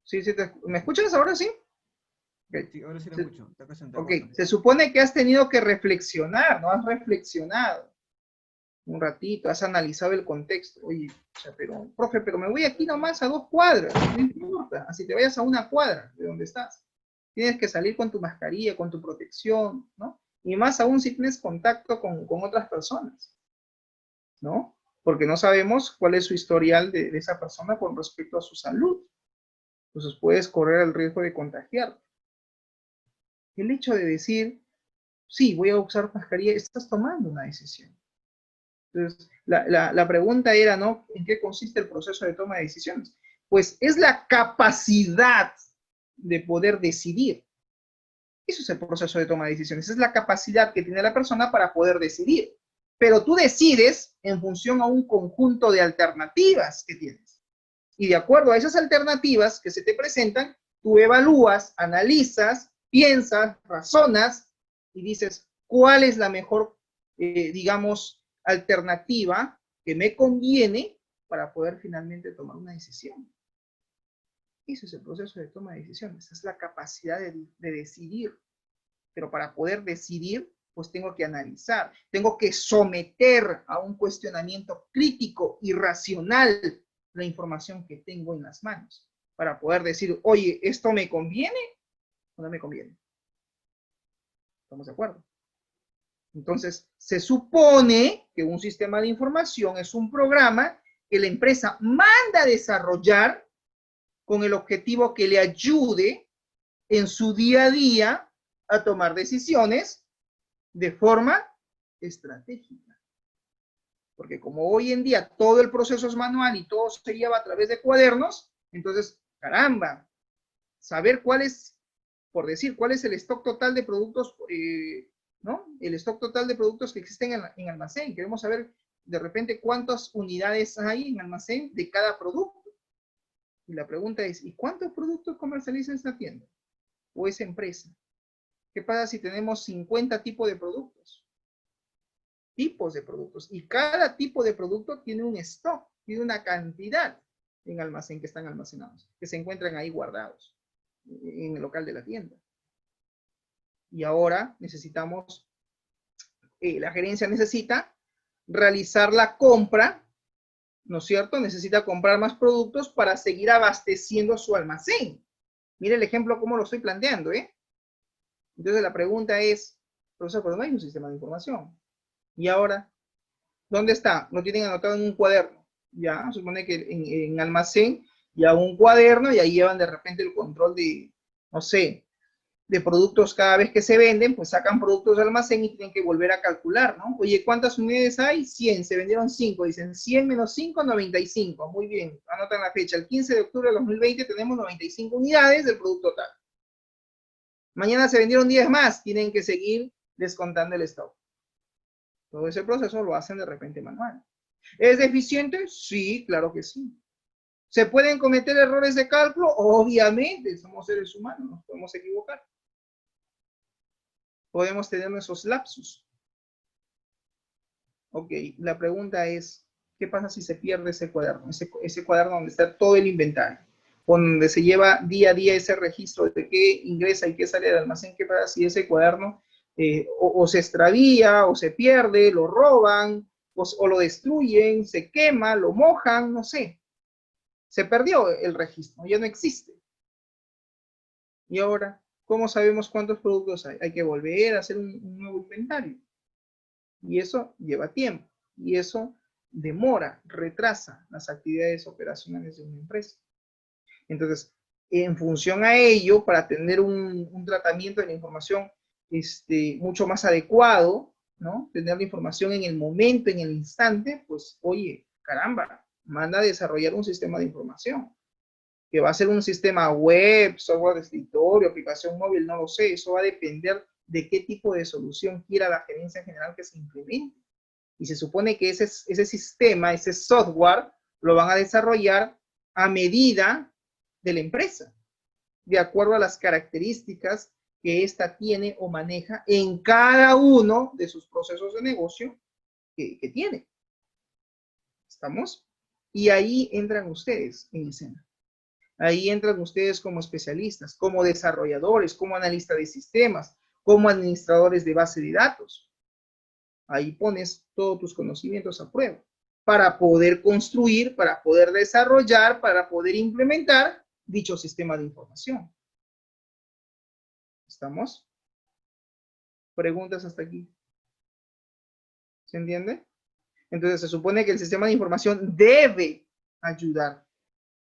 Sí, sí, ¿me escuchas ahora sí? Okay. Sí, ahora sí lo escucho. Ok, se supone que has tenido que reflexionar, ¿no? Has reflexionado un ratito, has analizado el contexto. Oye, pero, profe, pero me voy aquí nomás a 2 cuadras, no importa, así te vayas a 1 cuadra de donde estás. Tienes que salir con tu mascarilla, con tu protección, ¿no? Y más aún si tienes contacto con otras personas, ¿no? Porque no sabemos cuál es su historial de esa persona con respecto a su salud. Entonces puedes correr el riesgo de contagiarte. El hecho de decir, sí, voy a usar mascarilla, estás tomando una decisión. Entonces, la pregunta era, ¿no? ¿En qué consiste el proceso de toma de decisiones? Pues es la capacidad de poder decidir. Eso es el proceso de toma de decisiones. Es la capacidad que tiene la persona para poder decidir. Pero tú decides en función a un conjunto de alternativas que tienes. Y de acuerdo a esas alternativas que se te presentan, tú evalúas, analizas, piensas, razonas y dices, ¿cuál es la mejor, digamos, alternativa que me conviene para poder finalmente tomar una decisión. Eso es el proceso de toma de decisiones, es la capacidad de decidir. Pero para poder decidir, pues tengo que analizar, tengo que someter a un cuestionamiento crítico y racional la información que tengo en las manos, para poder decir, oye, ¿esto me conviene o no me conviene? ¿Estamos de acuerdo? Entonces, se supone que un sistema de información es un programa que la empresa manda a desarrollar con el objetivo que le ayude en su día a día a tomar decisiones de forma estratégica. Porque como hoy en día todo el proceso es manual y todo se lleva a través de cuadernos, entonces, caramba, saber cuál es, por decir, cuál es el stock total de productos, ¿no? El stock total de productos que existen en almacén. Queremos saber de repente cuántas unidades hay en almacén de cada producto. Y la pregunta es, ¿y cuántos productos comercializa esta tienda? ¿O esa empresa? ¿Qué pasa si tenemos 50 tipos de productos? Tipos de productos. Y cada tipo de producto tiene un stock, tiene una cantidad en almacén que están almacenados, que se encuentran ahí guardados en el local de la tienda. Y ahora necesitamos, la gerencia necesita realizar la compra, ¿no es cierto? Necesita comprar más productos para seguir abasteciendo su almacén. Mire el ejemplo cómo lo estoy planteando, ¿eh? Entonces la pregunta es, profesor, pero no hay un sistema de información. Y ahora, ¿dónde está? Lo tienen anotado en un cuaderno. Ya, supone que en almacén ya un cuaderno y ahí llevan de repente el control de, no sé, de productos cada vez que se venden, pues sacan productos del almacén y tienen que volver a calcular, ¿no? Oye, ¿cuántas unidades hay? 100, se vendieron 5, dicen 100 menos 5, 95. Muy bien, anotan la fecha. El 15 de octubre de 2020 tenemos 95 unidades del producto tal. Mañana se vendieron 10 más, tienen que seguir descontando el stock. Todo ese proceso lo hacen de repente manual. ¿Es deficiente? Sí, claro que sí. ¿Se pueden cometer errores de cálculo? Obviamente, somos seres humanos, nos podemos equivocar. Podemos tener nuestros lapsus. Ok, la pregunta es, ¿qué pasa si se pierde ese cuaderno? Ese cuaderno donde está todo el inventario, donde se lleva día a día ese registro de qué ingresa y qué sale del almacén. ¿Qué pasa si ese cuaderno o se extravía, o se pierde, lo roban, o lo destruyen, se quema, lo mojan, no sé? Se perdió el registro, ya no existe. Y ahora, ¿cómo sabemos cuántos productos hay? Hay que volver a hacer un nuevo inventario. Y eso lleva tiempo. Y eso demora, retrasa las actividades operacionales de una empresa. Entonces, en función a ello, para tener un tratamiento de la información mucho más adecuado, ¿no? Tener la información en el momento, en el instante, pues, oye, caramba, manda a desarrollar un sistema de información. Que va a ser un sistema web, software de escritorio, aplicación móvil, no lo sé. Eso va a depender de qué tipo de solución quiera la gerencia general que se implemente. Y se supone que ese sistema, ese software, lo van a desarrollar a medida de la empresa, de acuerdo a las características que ésta tiene o maneja en cada uno de sus procesos de negocio que tiene. ¿Estamos? Y ahí entran ustedes en escena. Ahí entran ustedes como especialistas, como desarrolladores, como analistas de sistemas, como administradores de base de datos. Ahí pones todos tus conocimientos a prueba para poder construir, para poder desarrollar, para poder implementar dicho sistema de información. ¿Estamos? ¿Preguntas hasta aquí? ¿Se entiende? Entonces se supone que el sistema de información debe ayudar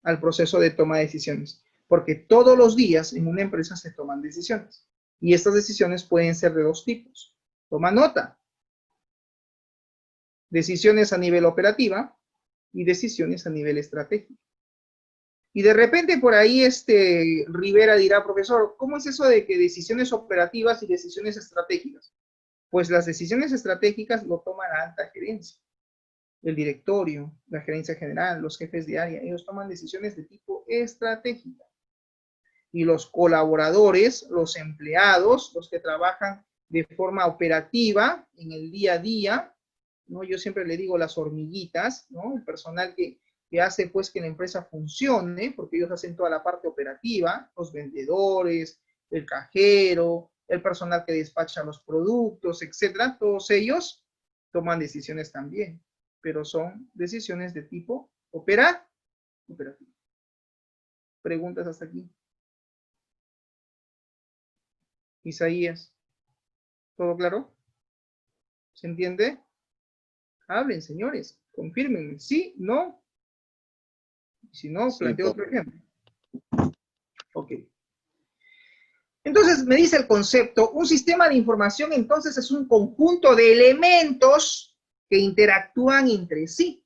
al proceso de toma de decisiones, porque todos los días en una empresa se toman decisiones, y estas decisiones pueden ser de dos tipos. Toma nota. Decisiones a nivel operativa y decisiones a nivel estratégico. Y de repente por ahí Rivera dirá, profesor, ¿cómo es eso de que decisiones operativas y decisiones estratégicas? Pues las decisiones estratégicas lo toma la alta gerencia. El directorio, la gerencia general, los jefes de área, ellos toman decisiones de tipo estratégica. Y los colaboradores, los empleados, los que trabajan de forma operativa en el día a día, ¿no? Yo siempre le digo las hormiguitas, ¿no? El personal que que hace pues que la empresa funcione, porque ellos hacen toda la parte operativa, los vendedores, el cajero, el personal que despacha los productos, etcétera, todos ellos toman decisiones también, pero son decisiones de tipo operativo. ¿Preguntas hasta aquí? Isaías, ¿todo claro? ¿Se entiende? Hablen, señores, confirmen, ¿sí? ¿No? Si no, Sí, planteo otro profe. ejemplo. Ok. Entonces, me dice el concepto, un sistema de información entonces es un conjunto de elementos que interactúan entre sí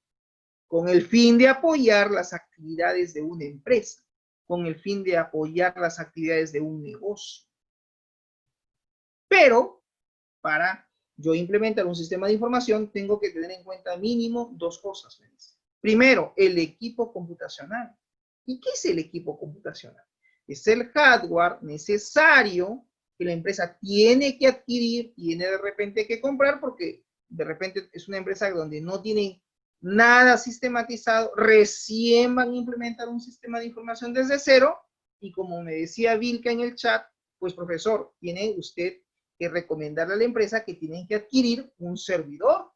con el fin de apoyar las actividades de una empresa, con el fin de apoyar las actividades de un negocio. Pero, para yo implementar un sistema de información, tengo que tener en cuenta mínimo dos cosas. Primero, el equipo computacional. ¿Y qué es el equipo computacional? Es el hardware necesario que la empresa tiene que adquirir, tiene de repente que comprar, porque de repente es una empresa donde no tienen nada sistematizado, recién van a implementar un sistema de información desde cero, y como me decía Vilka en el chat, pues profesor, tiene usted que recomendarle a la empresa que tienen que adquirir un servidor.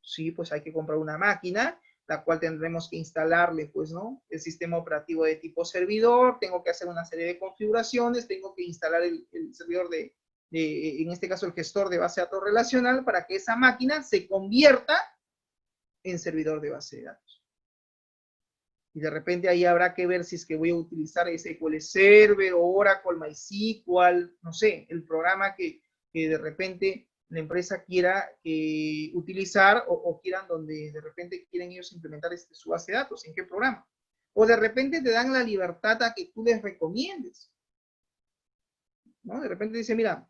Sí, pues hay que comprar una máquina, la cual tendremos que instalarle, pues, ¿no? El sistema operativo de tipo servidor, tengo que hacer una serie de configuraciones, tengo que instalar el servidor en este caso, el gestor de base de datos relacional, para que esa máquina se convierta en servidor de base de datos. Y de repente ahí habrá que ver si es que voy a utilizar SQL Server o Oracle, MySQL, no sé, el programa que de repente la empresa quiera utilizar o quieran, donde de repente quieren ellos implementar su base de datos, en qué programa. O de repente te dan la libertad a que tú les recomiendes, ¿no? De repente dice, mira,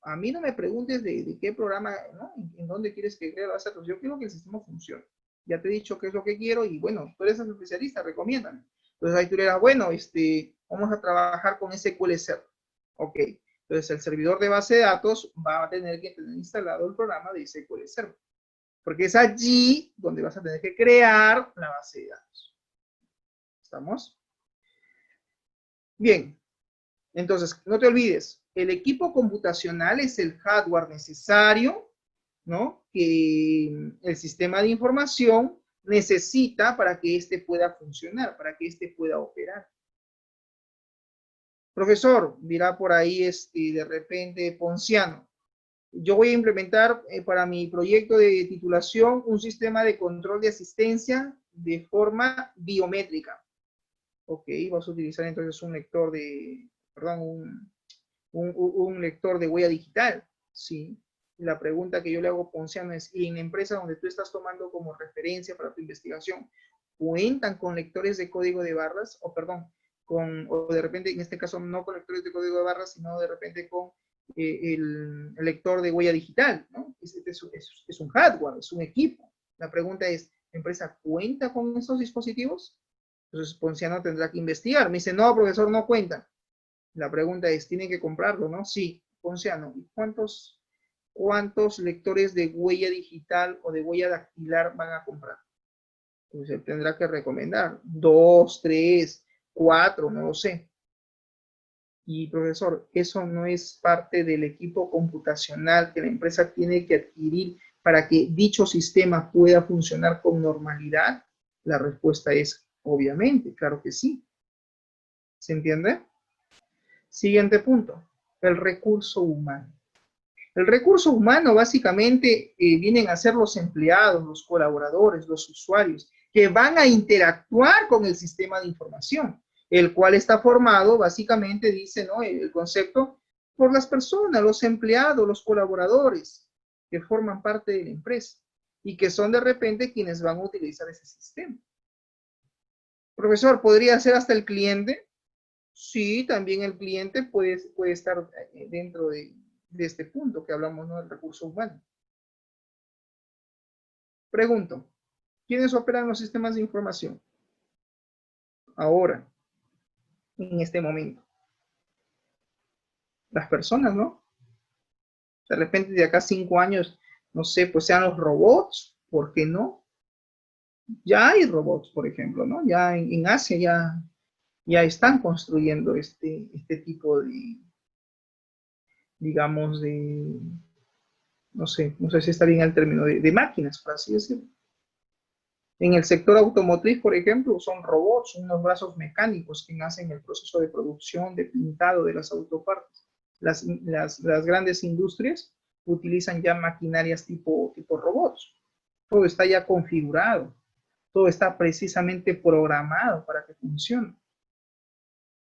a mí no me preguntes de qué programa, ¿no? En dónde quieres que cree la base de datos. Yo quiero que el sistema funcione. Ya te he dicho qué es lo que quiero y bueno, tú eres el especialista, recomiéndame. Entonces ahí tú le dirás, bueno, vamos a trabajar con SQL Server. Ok. Entonces el servidor de base de datos va a tener que tener instalado el programa de SQL Server. Porque es allí donde vas a tener que crear la base de datos. ¿Estamos? Bien. Entonces, no te olvides, el equipo computacional es el hardware necesario, ¿no? Que el sistema de información necesita para que éste pueda funcionar, para que éste pueda operar. Profesor, dirá por ahí de repente Ponciano, yo voy a implementar para mi proyecto de titulación un sistema de control de asistencia de forma biométrica. Ok, vas a utilizar entonces un lector de, perdón, un lector de huella digital, ¿sí? La pregunta que yo le hago a Ponciano es, ¿y en la empresa donde tú estás tomando como referencia para tu investigación, cuentan con lectores de código de barras? O perdón, o de repente, en este caso, no con lectores de código de barras, sino de repente con el lector de huella digital, ¿no? Es un hardware, es un equipo. La pregunta es, ¿la empresa cuenta con esos dispositivos? Entonces, Ponciano tendrá que investigar. Me dice, no, profesor, no cuentan. La pregunta es, ¿tienen que comprarlo, no? Sí, Ponciano. ¿Y cuántos lectores de huella digital o de huella dactilar van a comprar? Pues él tendrá que recomendar 2, 3, 4, no lo sé. Y profesor, eso no es parte del equipo computacional que la empresa tiene que adquirir para que dicho sistema pueda funcionar con normalidad. La respuesta es, obviamente, claro que sí. ¿Se entiende? Siguiente punto, el recurso humano. El recurso humano básicamente vienen a ser los empleados, los colaboradores, los usuarios, que van a interactuar con el sistema de información, el cual está formado básicamente, dice, ¿no?, el concepto, por las personas, los empleados, los colaboradores, que forman parte de la empresa y que son de repente quienes van a utilizar ese sistema. Profesor, ¿podría ser hasta el cliente? Sí, también el cliente puede estar dentro de este punto que hablamos, ¿no?, del recurso humano. Pregunto, ¿quiénes operan los sistemas de información? Ahora, en este momento. Las personas, ¿no? De repente de acá a 5 años, no sé, pues sean los robots, ¿por qué no? Ya hay robots, por ejemplo, ¿no? Ya en Asia ya están construyendo este tipo de, digamos, no sé si está bien el término, de máquinas, por así decirlo. En el sector automotriz, por ejemplo, son robots, son unos brazos mecánicos que hacen el proceso de producción, de pintado de las autopartes. Las grandes industrias utilizan ya maquinarias tipo robots. Todo está ya configurado, todo está precisamente programado para que funcione.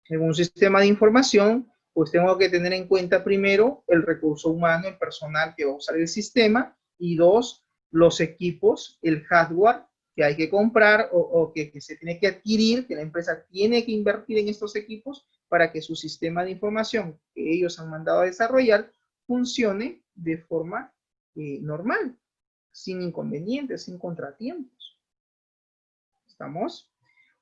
En un sistema de información, pues tengo que tener en cuenta primero el recurso humano, el personal que va a usar el sistema, y dos, los equipos, el hardware que hay que comprar o que se tiene que adquirir, que la empresa tiene que invertir en estos equipos para que su sistema de información que ellos han mandado a desarrollar funcione de forma normal, sin inconvenientes, sin contratiempos. ¿Estamos?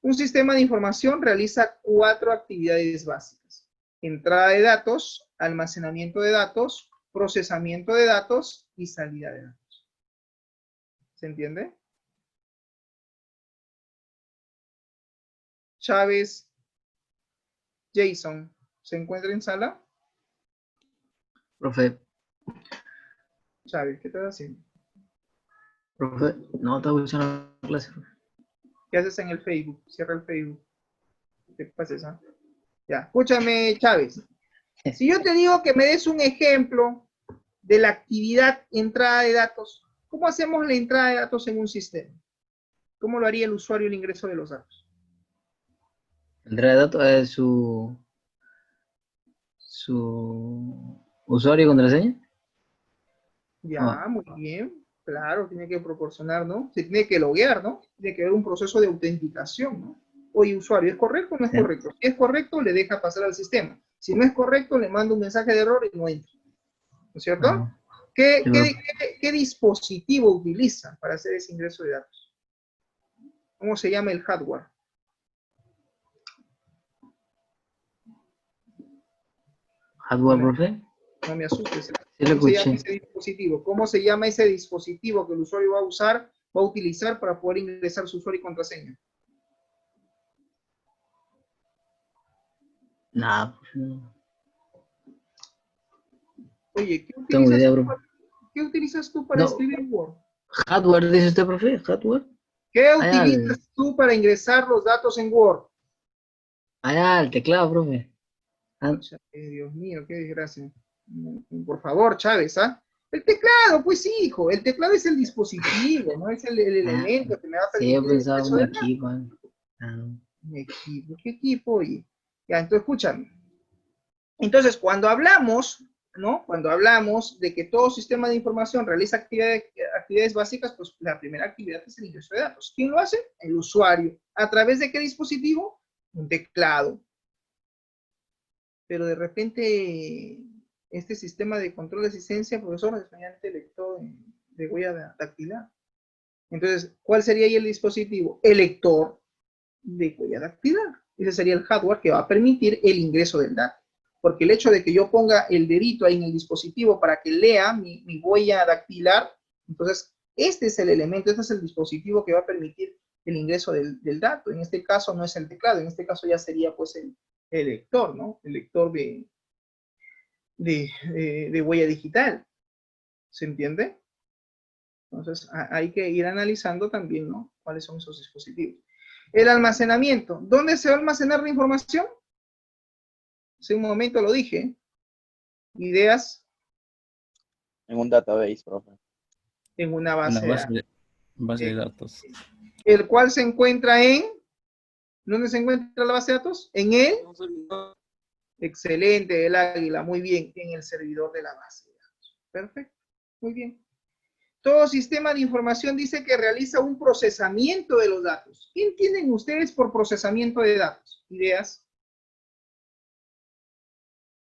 Un sistema de información realiza 4 actividades básicas: entrada de datos, almacenamiento de datos, procesamiento de datos y salida de datos. ¿Se entiende? Chávez, Jason, ¿se encuentra en sala? Profe, Chávez, ¿qué estás haciendo? profe, no, estaba escuchando la clase, profe. ¿Qué haces en el Facebook? Cierra el Facebook. ¿Qué pasa eso? Ya, escúchame, Chávez. Si yo te digo que me des un ejemplo de la actividad entrada de datos, ¿cómo hacemos la entrada de datos en un sistema? ¿Cómo lo haría el usuario el ingreso de los datos? Entrada de datos es su usuario y contraseña. Ya, muy bien. Claro, tiene que proporcionar, ¿no? Se tiene que loguear, ¿no? Tiene que haber un proceso de autenticación, ¿no? Oye, usuario, ¿es correcto o no es Sí. correcto? Si es correcto, le deja pasar al sistema. Si no es correcto, le manda un mensaje de error y no entra. ¿No es cierto? Ah, ¿Qué, sí, qué, profe. qué dispositivo utiliza para hacer ese ingreso de datos? ¿Cómo se llama el hardware? Hardware, profe. No me asustes. Sí lo ¿Cómo se llama escuché. ese dispositivo? ¿Cómo se llama ese dispositivo que el usuario va a usar, va a utilizar para poder ingresar su usuario y contraseña? Nada, profe, no Oye, tengo idea, profe. ¿qué utilizas tú para No, escribir Word? hardware, dice usted, profe, hardware. ¿Qué Allá utilizas tú para ingresar los datos en Word? allá el teclado, profe. Ah, Dios mío, qué desgracia. Por favor, Chávez, ¿ah? El teclado, pues sí, hijo, el teclado es el dispositivo, ¿no? Es el elemento que me va a sí, yo permitir el pensaba ingreso un de datos. equipo. No. Un equipo, ¿qué equipo? Oye, ya, entonces escúchame. Entonces, cuando hablamos, ¿no? Cuando hablamos de que todo sistema de información realiza actividades básicas, pues la primera actividad es el ingreso de datos. ¿Quién lo hace? El usuario. ¿A través de qué dispositivo? Un teclado. Pero de repente, este sistema de control de asistencia, profesor, es mediante lector de huella dactilar. Entonces, ¿cuál sería ahí el dispositivo? El lector de huella dactilar. Ese sería el hardware que va a permitir el ingreso del dato. Porque el hecho de que yo ponga el dedito ahí en el dispositivo para que lea mi huella dactilar, entonces este es el elemento, este es el dispositivo que va a permitir el ingreso del dato. En este caso no es el teclado, en este caso ya sería pues el lector, ¿no? El lector de huella digital. ¿Se entiende? Entonces hay que ir analizando también, ¿no? ¿Cuáles son esos dispositivos? El almacenamiento. ¿Dónde se va a almacenar la información? Hace un momento lo dije. Ideas En un database, profe. en una Una base de datos. base de datos. El cual se encuentra en... ¿Dónde se encuentra la base de datos? En el... Excelente, el águila. Muy bien. En el servidor de la base de datos. Perfecto. Muy bien. Todo sistema de información dice que realiza un procesamiento de los datos. ¿Qué entienden ustedes por procesamiento de datos? Ideas.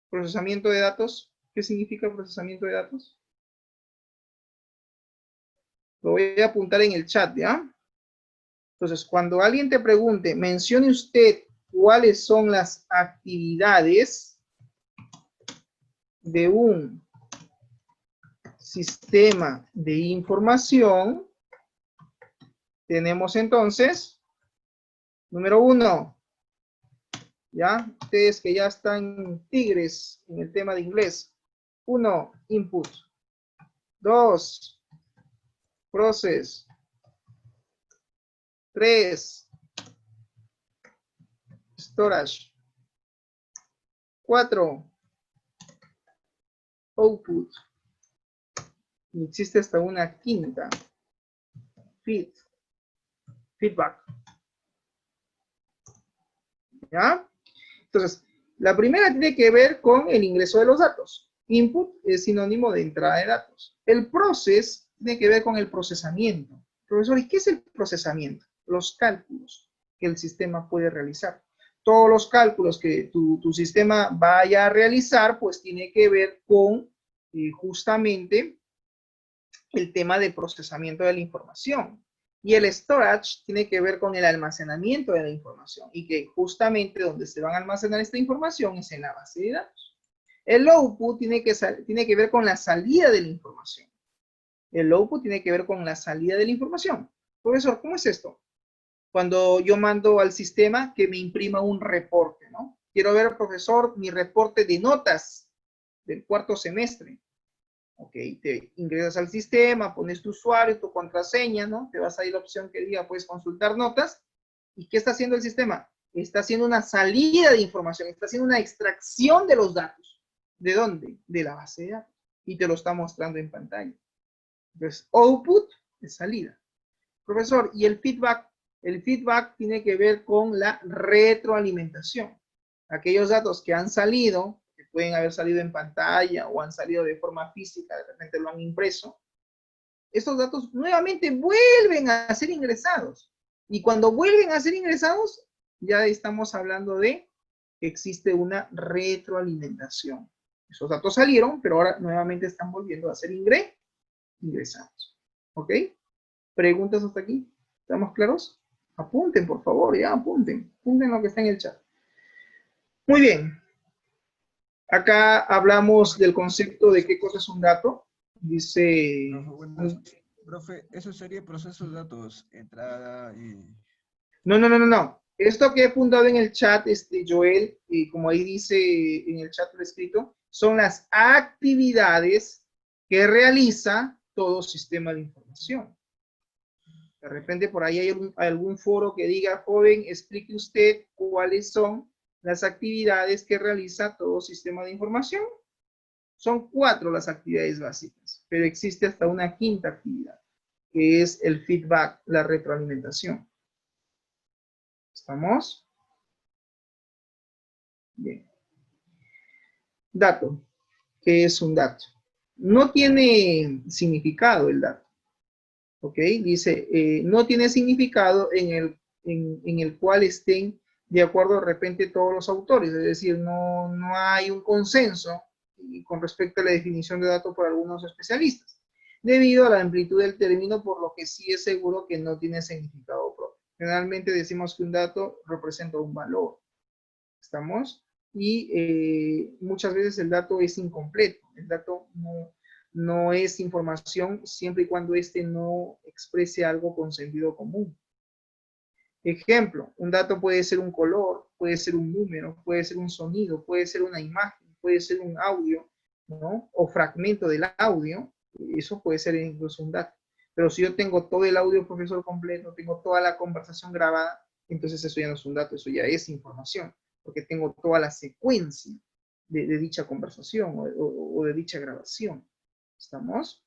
Procesamiento de datos. ¿Qué significa procesamiento de datos? Lo voy a apuntar en el chat, ¿ya? Entonces, cuando alguien te pregunte, mencione usted cuáles son las actividades de un sistema de información, Tenemos entonces, número 1, ¿ya? Ustedes que ya están tigres en el tema de inglés. 1, input. 2, process. 3, storage. 4, output. Y existe hasta una quinta, feedback. ¿Ya? Entonces, la primera tiene que ver con el ingreso de los datos. Input es sinónimo de entrada de datos. El process tiene que ver con el procesamiento. Profesor, ¿y qué es el procesamiento? Los cálculos que el sistema puede realizar. Todos los cálculos que tu sistema vaya a realizar, pues tiene que ver con justamente el tema del procesamiento de la información. Y el storage tiene que ver con el almacenamiento de la información y que justamente donde se van a almacenar esta información es en la base de datos. El output tiene que ver con la salida de la información. El output tiene que ver con la salida de la información. Profesor, ¿cómo es esto? Cuando yo mando al sistema que me imprima un reporte, ¿no? Quiero ver, profesor, mi reporte de notas del cuarto semestre. Ok, te ingresas al sistema, pones tu usuario, tu contraseña, ¿no? Te vas a ir la opción que diga, puedes consultar notas. ¿Y qué está haciendo el sistema? Está haciendo una salida de información, está haciendo una extracción de los datos. ¿De dónde? De la base de datos. Y te lo está mostrando en pantalla. Entonces, output es salida. Profesor, ¿y el feedback? El feedback tiene que ver con la retroalimentación. Aquellos datos que han salido, que pueden haber salido en pantalla o han salido de forma física, de repente lo han impreso, estos datos nuevamente vuelven a ser ingresados. Y cuando vuelven a ser ingresados, ya estamos hablando de que existe una retroalimentación. Esos datos salieron, pero ahora nuevamente están volviendo a ser ingresados. ¿Ok? ¿Preguntas hasta aquí? ¿Estamos claros? Apunten, por favor, ya apunten. Apunten lo que está en el chat. Muy bien. Acá hablamos del concepto de qué cosa es un dato. Dice... Profe, eso sería proceso de datos, entrada y... No. Esto que he apuntado en el chat, Joel, y como ahí dice en el chat lo escrito, son las actividades que realiza todo sistema de información. De repente por ahí hay algún foro que diga, joven, explique usted cuáles son las actividades que realiza todo sistema de información. Son 4 las actividades básicas, pero existe hasta una quinta actividad, que es el feedback, la retroalimentación. ¿Estamos? Bien. Dato. ¿Qué es un dato? No tiene significado el dato. ¿Ok? Dice, no tiene significado en el cual estén de acuerdo de repente todos los autores. Es decir, no hay un consenso con respecto a la definición de dato por algunos especialistas, debido a la amplitud del término, por lo que sí es seguro que no tiene significado propio. Generalmente decimos que un dato representa un valor. ¿Estamos? Y muchas veces el dato es incompleto. El dato no es información siempre y cuando no exprese algo con sentido común. Ejemplo, un dato puede ser un color, puede ser un número, puede ser un sonido, puede ser una imagen, puede ser un audio, ¿no? O fragmento del audio. Eso puede ser incluso un dato. Pero si yo tengo todo el audio, profesor, completo, tengo toda la conversación grabada, entonces eso ya no es un dato, eso ya es información, porque tengo toda la secuencia de dicha conversación o de dicha grabación. ¿Estamos?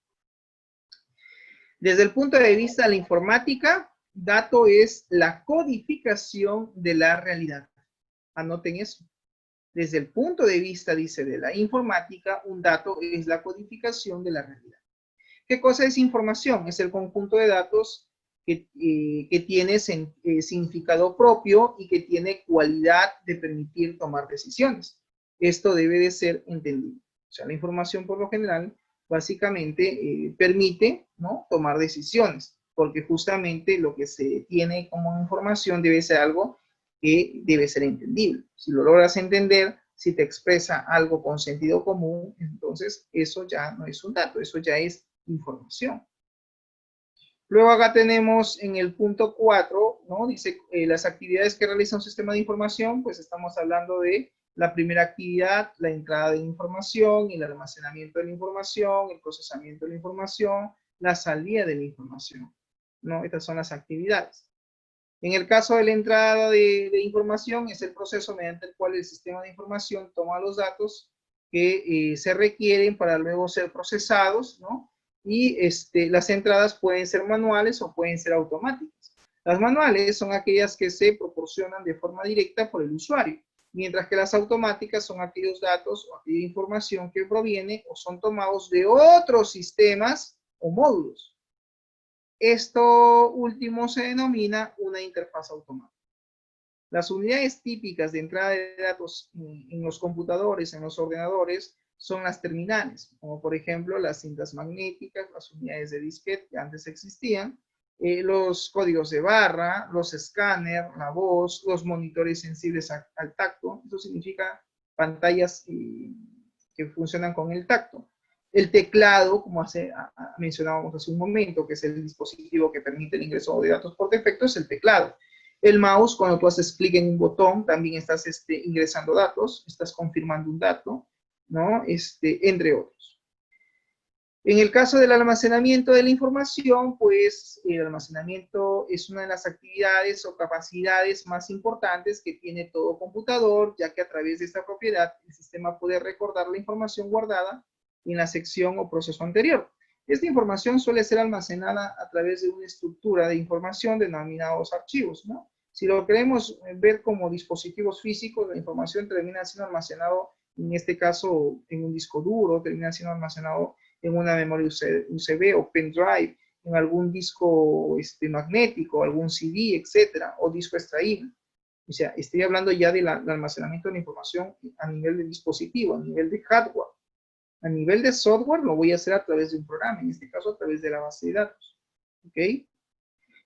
Desde el punto de vista de la informática, dato es la codificación de la realidad. Anoten eso. Desde el punto de vista, dice, de la informática, un dato es la codificación de la realidad. ¿Qué cosa es información? Es el conjunto de datos que tiene significado propio y que tiene cualidad de permitir tomar decisiones. Esto debe de ser entendido. O sea, la información por lo general básicamente permite, ¿no?, tomar decisiones, porque justamente lo que se tiene como información debe ser algo que debe ser entendible. Si lo logras entender, si te expresa algo con sentido común, entonces eso ya no es un dato, eso ya es información. Luego acá tenemos en el punto 4, ¿no? Dice las actividades que realiza un sistema de información, pues estamos hablando de la primera actividad, la entrada de información, el almacenamiento de la información, el procesamiento de la información, la salida de la información, ¿no? Estas son las actividades. En el caso de la entrada de información, es el proceso mediante el cual el sistema de información toma los datos que se requieren para luego ser procesados, ¿no? Y las entradas pueden ser manuales o pueden ser automáticas. Las manuales son aquellas que se proporcionan de forma directa por el usuario, mientras que las automáticas son aquellos datos o aquella información que proviene o son tomados de otros sistemas o módulos. Esto último se denomina una interfaz automática. Las unidades típicas de entrada de datos en los computadores, en los ordenadores, son las terminales, como por ejemplo las cintas magnéticas, las unidades de disquete que antes existían, los códigos de barra, los escáneres, la voz, los monitores sensibles al tacto. Eso significa pantallas que funcionan con el tacto. El teclado, como mencionábamos hace un momento, que es el dispositivo que permite el ingreso de datos por defecto, es el teclado. El mouse, cuando tú haces clic en un botón, también estás ingresando datos, estás confirmando un dato, ¿no? Entre otros. En el caso del almacenamiento de la información, pues el almacenamiento es una de las actividades o capacidades más importantes que tiene todo computador, ya que a través de esta propiedad el sistema puede recordar la información guardada en la sección o proceso anterior. Esta información suele ser almacenada a través de una estructura de información denominados archivos, ¿no? Si lo queremos ver como dispositivos físicos, la información termina siendo almacenado, en este caso, en un disco duro, termina siendo almacenado en una memoria USB o pendrive, en algún disco magnético, algún CD, etcétera, o disco extraíble. O sea, estoy hablando ya del almacenamiento de la información a nivel de dispositivo, a nivel de hardware. A nivel de software lo voy a hacer a través de un programa, en este caso a través de la base de datos. ¿Ok?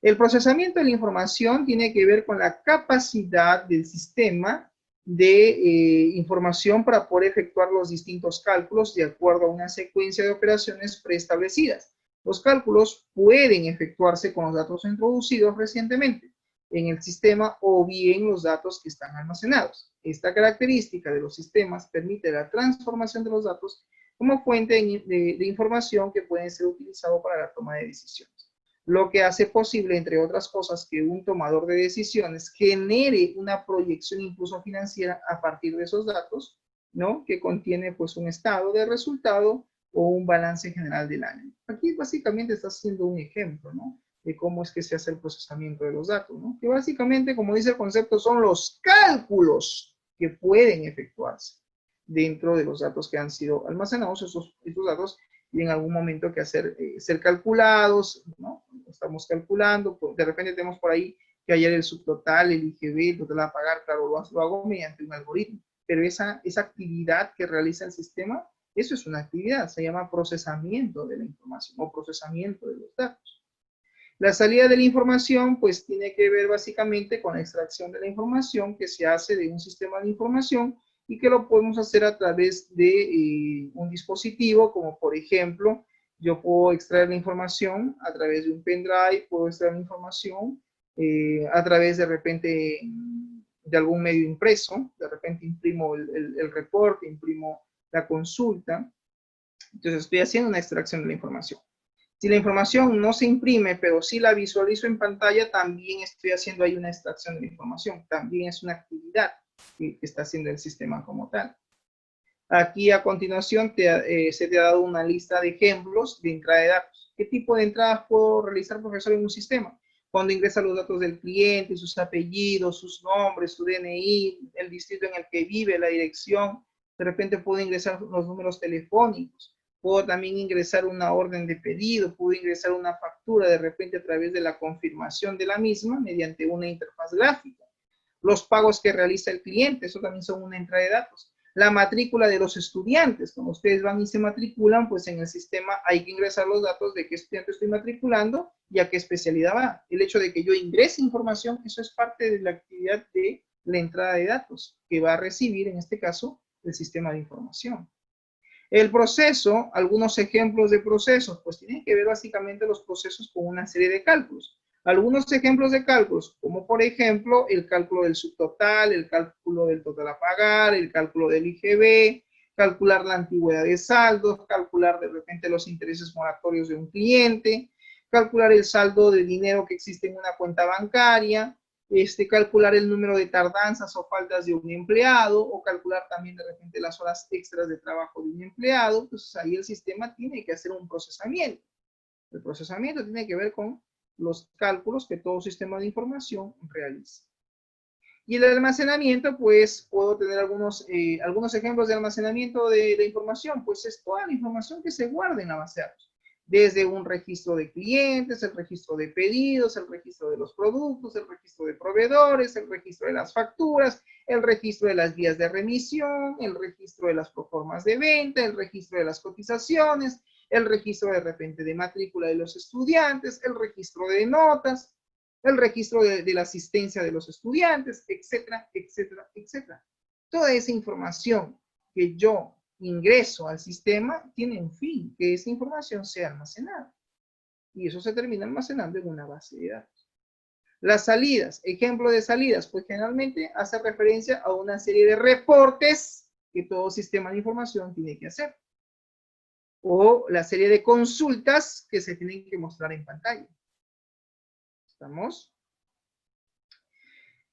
El procesamiento de la información tiene que ver con la capacidad del sistema de información para poder efectuar los distintos cálculos de acuerdo a una secuencia de operaciones preestablecidas. Los cálculos pueden efectuarse con los datos introducidos recientemente en el sistema o bien los datos que están almacenados. Esta característica de los sistemas permite la transformación de los datos como fuente de información que pueden ser utilizados para la toma de decisiones. Lo que hace posible, entre otras cosas, que un tomador de decisiones genere una proyección incluso financiera a partir de esos datos, ¿no? Que contiene pues un estado de resultado o un balance general del año. Aquí básicamente está haciendo un ejemplo, ¿no? De cómo es que se hace el procesamiento de los datos, ¿no? Que básicamente, como dice el concepto, son los cálculos que pueden efectuarse dentro de los datos que han sido almacenados. Estos datos y en algún momento que ser calculados, ¿no? Estamos calculando, de repente tenemos por ahí que hallar el subtotal, el IGB, el total a pagar, claro, lo hago mediante un algoritmo, pero esa actividad que realiza el sistema, eso es una actividad, se llama procesamiento de la información o procesamiento de los datos. La salida de la información, pues tiene que ver básicamente con la extracción de la información que se hace de un sistema de información y que lo podemos hacer a través de un dispositivo, como por ejemplo, yo puedo extraer la información a través de un pendrive, puedo extraer la información a través de repente de algún medio impreso, de repente imprimo el reporte, imprimo la consulta, entonces estoy haciendo una extracción de la información. Si la información no se imprime, pero sí la visualizo en pantalla, también estoy haciendo ahí una extracción de la información, también es una actividad que está haciendo el sistema como tal. Aquí a continuación se te ha dado una lista de ejemplos de entrada de datos. ¿Qué tipo de entradas puedo realizar, profesor, en un sistema? Cuando ingresa los datos del cliente, sus apellidos, sus nombres, su DNI, el distrito en el que vive, la dirección. De repente puedo ingresar los números telefónicos. Puedo también ingresar una orden de pedido, puedo ingresar una factura de repente a través de la confirmación de la misma mediante una interfaz gráfica. Los pagos que realiza el cliente, eso también son una entrada de datos. La matrícula de los estudiantes, cuando ustedes van y se matriculan, pues en el sistema hay que ingresar los datos de qué estudiante estoy matriculando y a qué especialidad va. El hecho de que yo ingrese información, eso es parte de la actividad de la entrada de datos que va a recibir, en este caso, el sistema de información. El proceso, algunos ejemplos de procesos, pues tienen que ver básicamente los procesos con una serie de cálculos. Algunos ejemplos de cálculos, como por ejemplo el cálculo del subtotal, el cálculo del total a pagar, el cálculo del IGB, calcular la antigüedad de saldos, calcular de repente los intereses moratorios de un cliente, calcular el saldo de dinero que existe en una cuenta bancaria, calcular el número de tardanzas o faltas de un empleado, o calcular también de repente las horas extras de trabajo de un empleado. Entonces ahí el sistema tiene que hacer un procesamiento. El procesamiento tiene que ver con los cálculos que todo sistema de información realiza. Y el almacenamiento, pues puedo tener algunos ejemplos de almacenamiento de información, pues es toda la información que se guarda en la base de datos. Desde un registro de clientes, el registro de pedidos, el registro de los productos, el registro de proveedores, el registro de las facturas, el registro de las vías de remisión, el registro de las proformas de venta, el registro de las cotizaciones, el registro de repente de matrícula de los estudiantes, el registro de notas, el registro de la asistencia de los estudiantes, etcétera, etcétera, etcétera. Toda esa información que yo ingreso al sistema tiene un fin, que esa información sea almacenada. Y eso se termina almacenando en una base de datos. Las salidas, ejemplo de salidas, pues generalmente hace referencia a una serie de reportes que todo sistema de información tiene que hacer. O la serie de consultas que se tienen que mostrar en pantalla. ¿Estamos?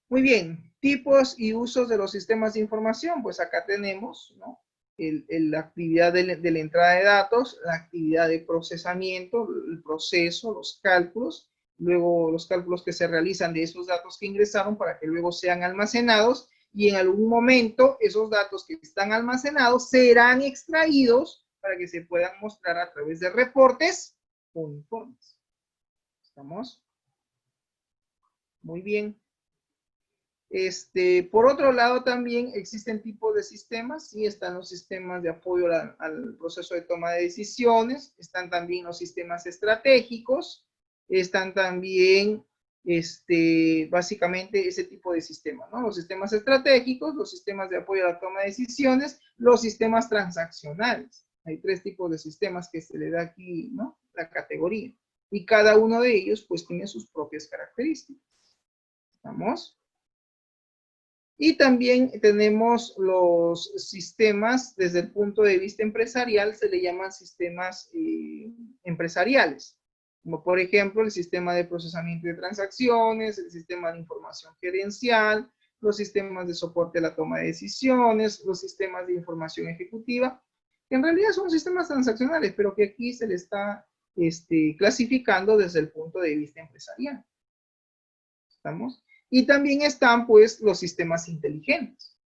Muy bien, tipos y usos de los sistemas de información, pues acá tenemos, ¿no? La actividad de la entrada de datos, la actividad de procesamiento, el proceso, los cálculos, luego los cálculos que se realizan de esos datos que ingresaron para que luego sean almacenados y en algún momento esos datos que están almacenados serán extraídos para que se puedan mostrar a través de reportes o informes. ¿Estamos? Muy bien. Por otro lado, también existen tipos de sistemas. Sí, están los sistemas de apoyo al proceso de toma de decisiones. Están también los sistemas estratégicos. Están también, básicamente, ese tipo de sistemas, ¿no? Los sistemas estratégicos, los sistemas de apoyo a la toma de decisiones, los sistemas transaccionales. Hay 3 tipos de sistemas que se le da aquí, ¿no? La categoría. Y cada uno de ellos, pues, tiene sus propias características. ¿Estamos? Y también tenemos los sistemas, desde el punto de vista empresarial, se le llaman sistemas empresariales. Como por ejemplo, el sistema de procesamiento de transacciones, el sistema de información gerencial, los sistemas de soporte a la toma de decisiones, los sistemas de información ejecutiva, que en realidad son sistemas transaccionales, pero que aquí se le está clasificando desde el punto de vista empresarial. ¿Estamos? Y también están, pues, los sistemas inteligentes,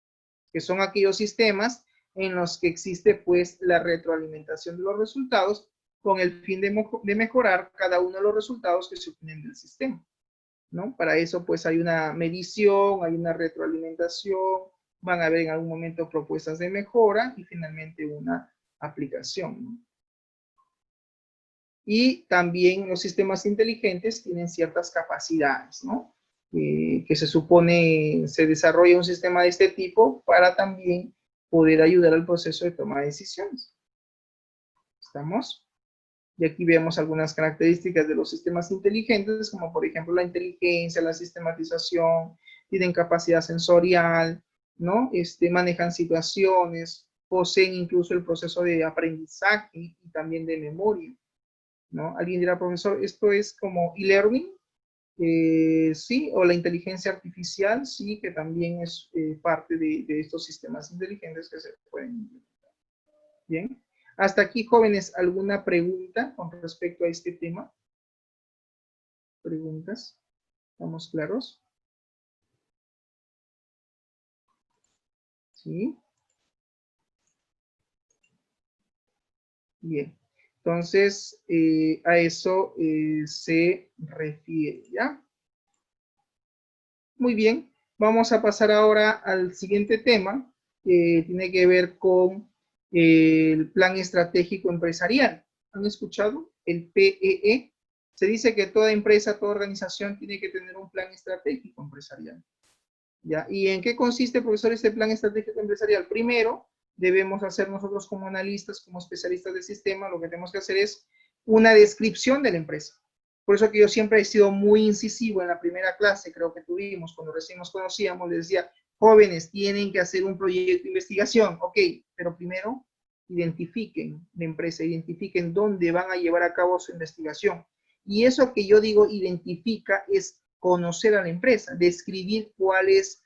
que son aquellos sistemas en los que existe, pues, la retroalimentación de los resultados con el fin de mejorar cada uno de los resultados que se obtienen del sistema, ¿no? Para eso, pues, hay una medición, hay una retroalimentación, van a haber en algún momento propuestas de mejora y finalmente una aplicación, ¿no? Y también los sistemas inteligentes tienen ciertas capacidades, ¿no? Que se supone se desarrolla un sistema de este tipo para también poder ayudar al proceso de toma de decisiones. ¿Estamos? Y aquí vemos algunas características de los sistemas inteligentes, como por ejemplo la inteligencia, la sistematización, tienen capacidad sensorial, ¿no? Manejan situaciones, poseen incluso el proceso de aprendizaje y también de memoria, ¿no? Alguien dirá, profesor, ¿esto es como e-learning? Sí, o la inteligencia artificial, sí, que también es parte de estos sistemas inteligentes que se pueden implementar. Bien, hasta aquí, jóvenes, ¿alguna pregunta con respecto a este tema? ¿Preguntas? ¿Estamos claros? ¿Sí? Bien, entonces a eso se refiere, ¿ya? Muy bien, vamos a pasar ahora al siguiente tema, que tiene que ver con el plan estratégico empresarial. ¿Han escuchado? El PEE. Se dice que toda empresa, toda organización tiene que tener un plan estratégico empresarial. ¿Ya? ¿Y en qué consiste, profesor, este plan estratégico empresarial? Primero, debemos hacer nosotros como analistas, como especialistas del sistema, lo que tenemos que hacer es una descripción de la empresa. Por eso que yo siempre he sido muy incisivo en la primera clase, creo que tuvimos, cuando recién nos conocíamos, les decía, jóvenes, tienen que hacer un proyecto de investigación. Ok, pero primero identifiquen la empresa, identifiquen dónde van a llevar a cabo su investigación. Y eso que yo digo identifica es conocer a la empresa, describir cuál es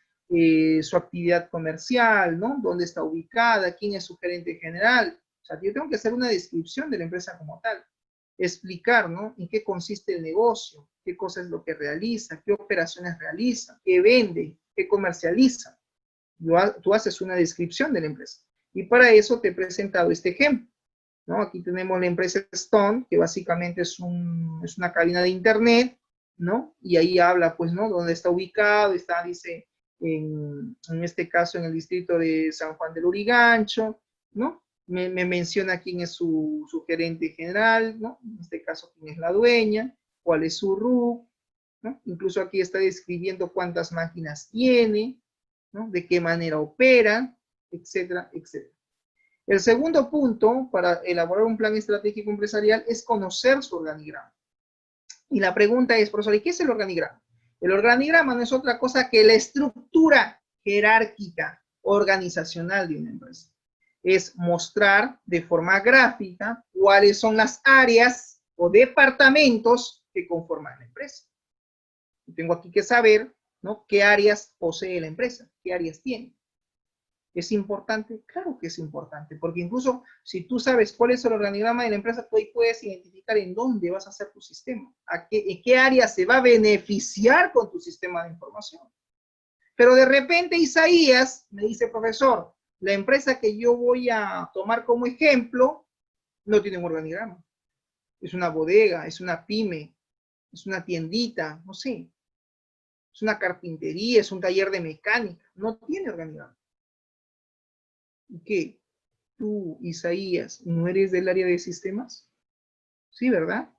su actividad comercial, ¿no? Dónde está ubicada, quién es su gerente general. O sea, yo tengo que hacer una descripción de la empresa como tal. Explicar, ¿no? En qué consiste el negocio, qué cosa es lo que realiza, qué operaciones realiza, qué vende, qué comercializa. Tú haces una descripción de la empresa. Y para eso te he presentado este ejemplo, ¿no? Aquí tenemos la empresa Stone, que básicamente es una cabina de internet, ¿no? Y ahí habla, pues, ¿no? Dónde está ubicado, está, dice, en este caso, en el distrito de San Juan del Urigancho, ¿no? Me menciona quién es su gerente general, ¿no? En este caso, quién es la dueña, cuál es su RUC, ¿no? Incluso aquí está describiendo cuántas máquinas tiene, ¿no? De qué manera opera, etcétera, etcétera. El segundo punto para elaborar un plan estratégico empresarial es conocer su organigrama. Y la pregunta es, profesor, ¿y qué es el organigrama? El organigrama no es otra cosa que la estructura jerárquica organizacional de una empresa. Es mostrar de forma gráfica cuáles son las áreas o departamentos que conforman la empresa. Y tengo aquí que saber, ¿no? ¿Qué áreas posee la empresa? ¿Qué áreas tiene? ¿Es importante? Claro que es importante, porque incluso si tú sabes cuál es el organigrama de la empresa, tú ahí puedes identificar en dónde vas a hacer tu sistema, en qué área se va a beneficiar con tu sistema de información. Pero de repente Isaías me dice, profesor, la empresa que yo voy a tomar como ejemplo no tiene un organigrama. Es una bodega, es una pyme, es una tiendita, no sé. Es una carpintería, es un taller de mecánica, no tiene organigrama. ¿Y qué? Tú, Isaías, ¿no eres del área de sistemas? Sí, ¿verdad?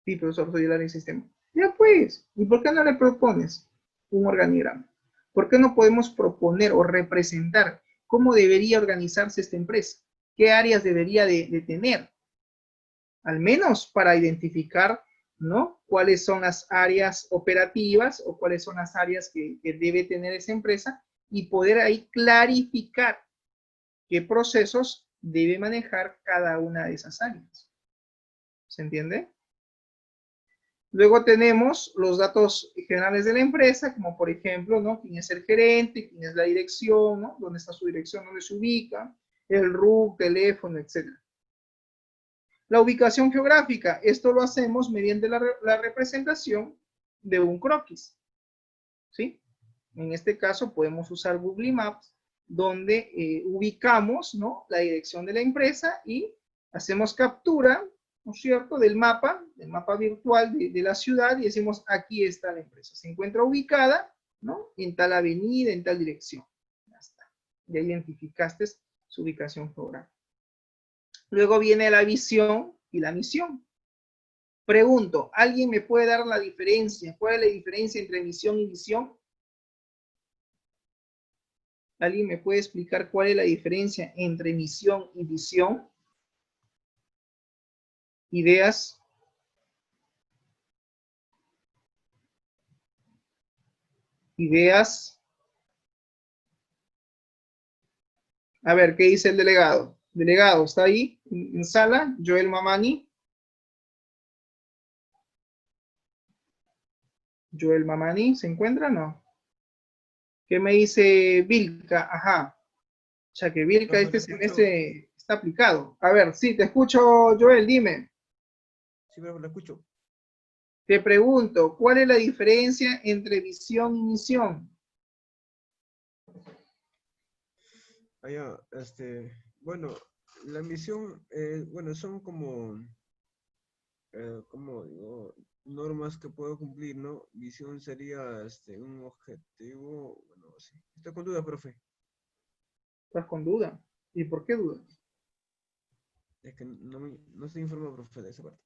Sí, profesor, soy del área de sistemas. Ya pues, ¿y por qué no le propones un organigrama? ¿Por qué no podemos proponer o representar cómo debería organizarse esta empresa? ¿Qué áreas debería de tener? Al menos para identificar, ¿no? Cuáles son las áreas operativas o cuáles son las áreas que debe tener esa empresa y poder ahí clarificar qué procesos debe manejar cada una de esas áreas. ¿Se entiende? Luego tenemos los datos generales de la empresa, como por ejemplo, ¿no? Quién es el gerente, quién es la dirección, ¿no? Dónde está su dirección, dónde se ubica, el RUC, teléfono, etc. La ubicación geográfica, esto lo hacemos mediante la representación de un croquis, ¿sí? En este caso podemos usar Google Maps, donde ubicamos, ¿no? La dirección de la empresa y hacemos captura, ¿no es cierto?, del mapa virtual de la ciudad y decimos, aquí está la empresa. Se encuentra ubicada, ¿no? En tal avenida, en tal dirección. Ya está. Ya identificaste su ubicación geográfica. Luego viene la visión y la misión. Pregunto, ¿alguien me puede dar la diferencia? ¿Cuál es la diferencia entre misión y visión? ¿Alguien me puede explicar cuál es la diferencia entre misión y visión? ¿Ideas? ¿Ideas? A ver, ¿qué dice el delegado? Delegado, ¿está ahí en sala? Joel Mamani. Joel Mamani, ¿se encuentra o no? ¿Qué me dice Vilca? Ajá. O sea que Vilca este semestre está aplicado. A ver, sí, te escucho, Joel, dime. Sí, pero lo escucho. Te pregunto, ¿cuál es la diferencia entre visión y misión? Bueno, la misión, bueno, son como digo, normas que puedo cumplir, ¿no? Visión sería un objetivo, bueno, sí. Estoy con duda, profe. ¿Estás con duda? ¿Y por qué dudas? Es que no estoy informado, profe, de esa parte.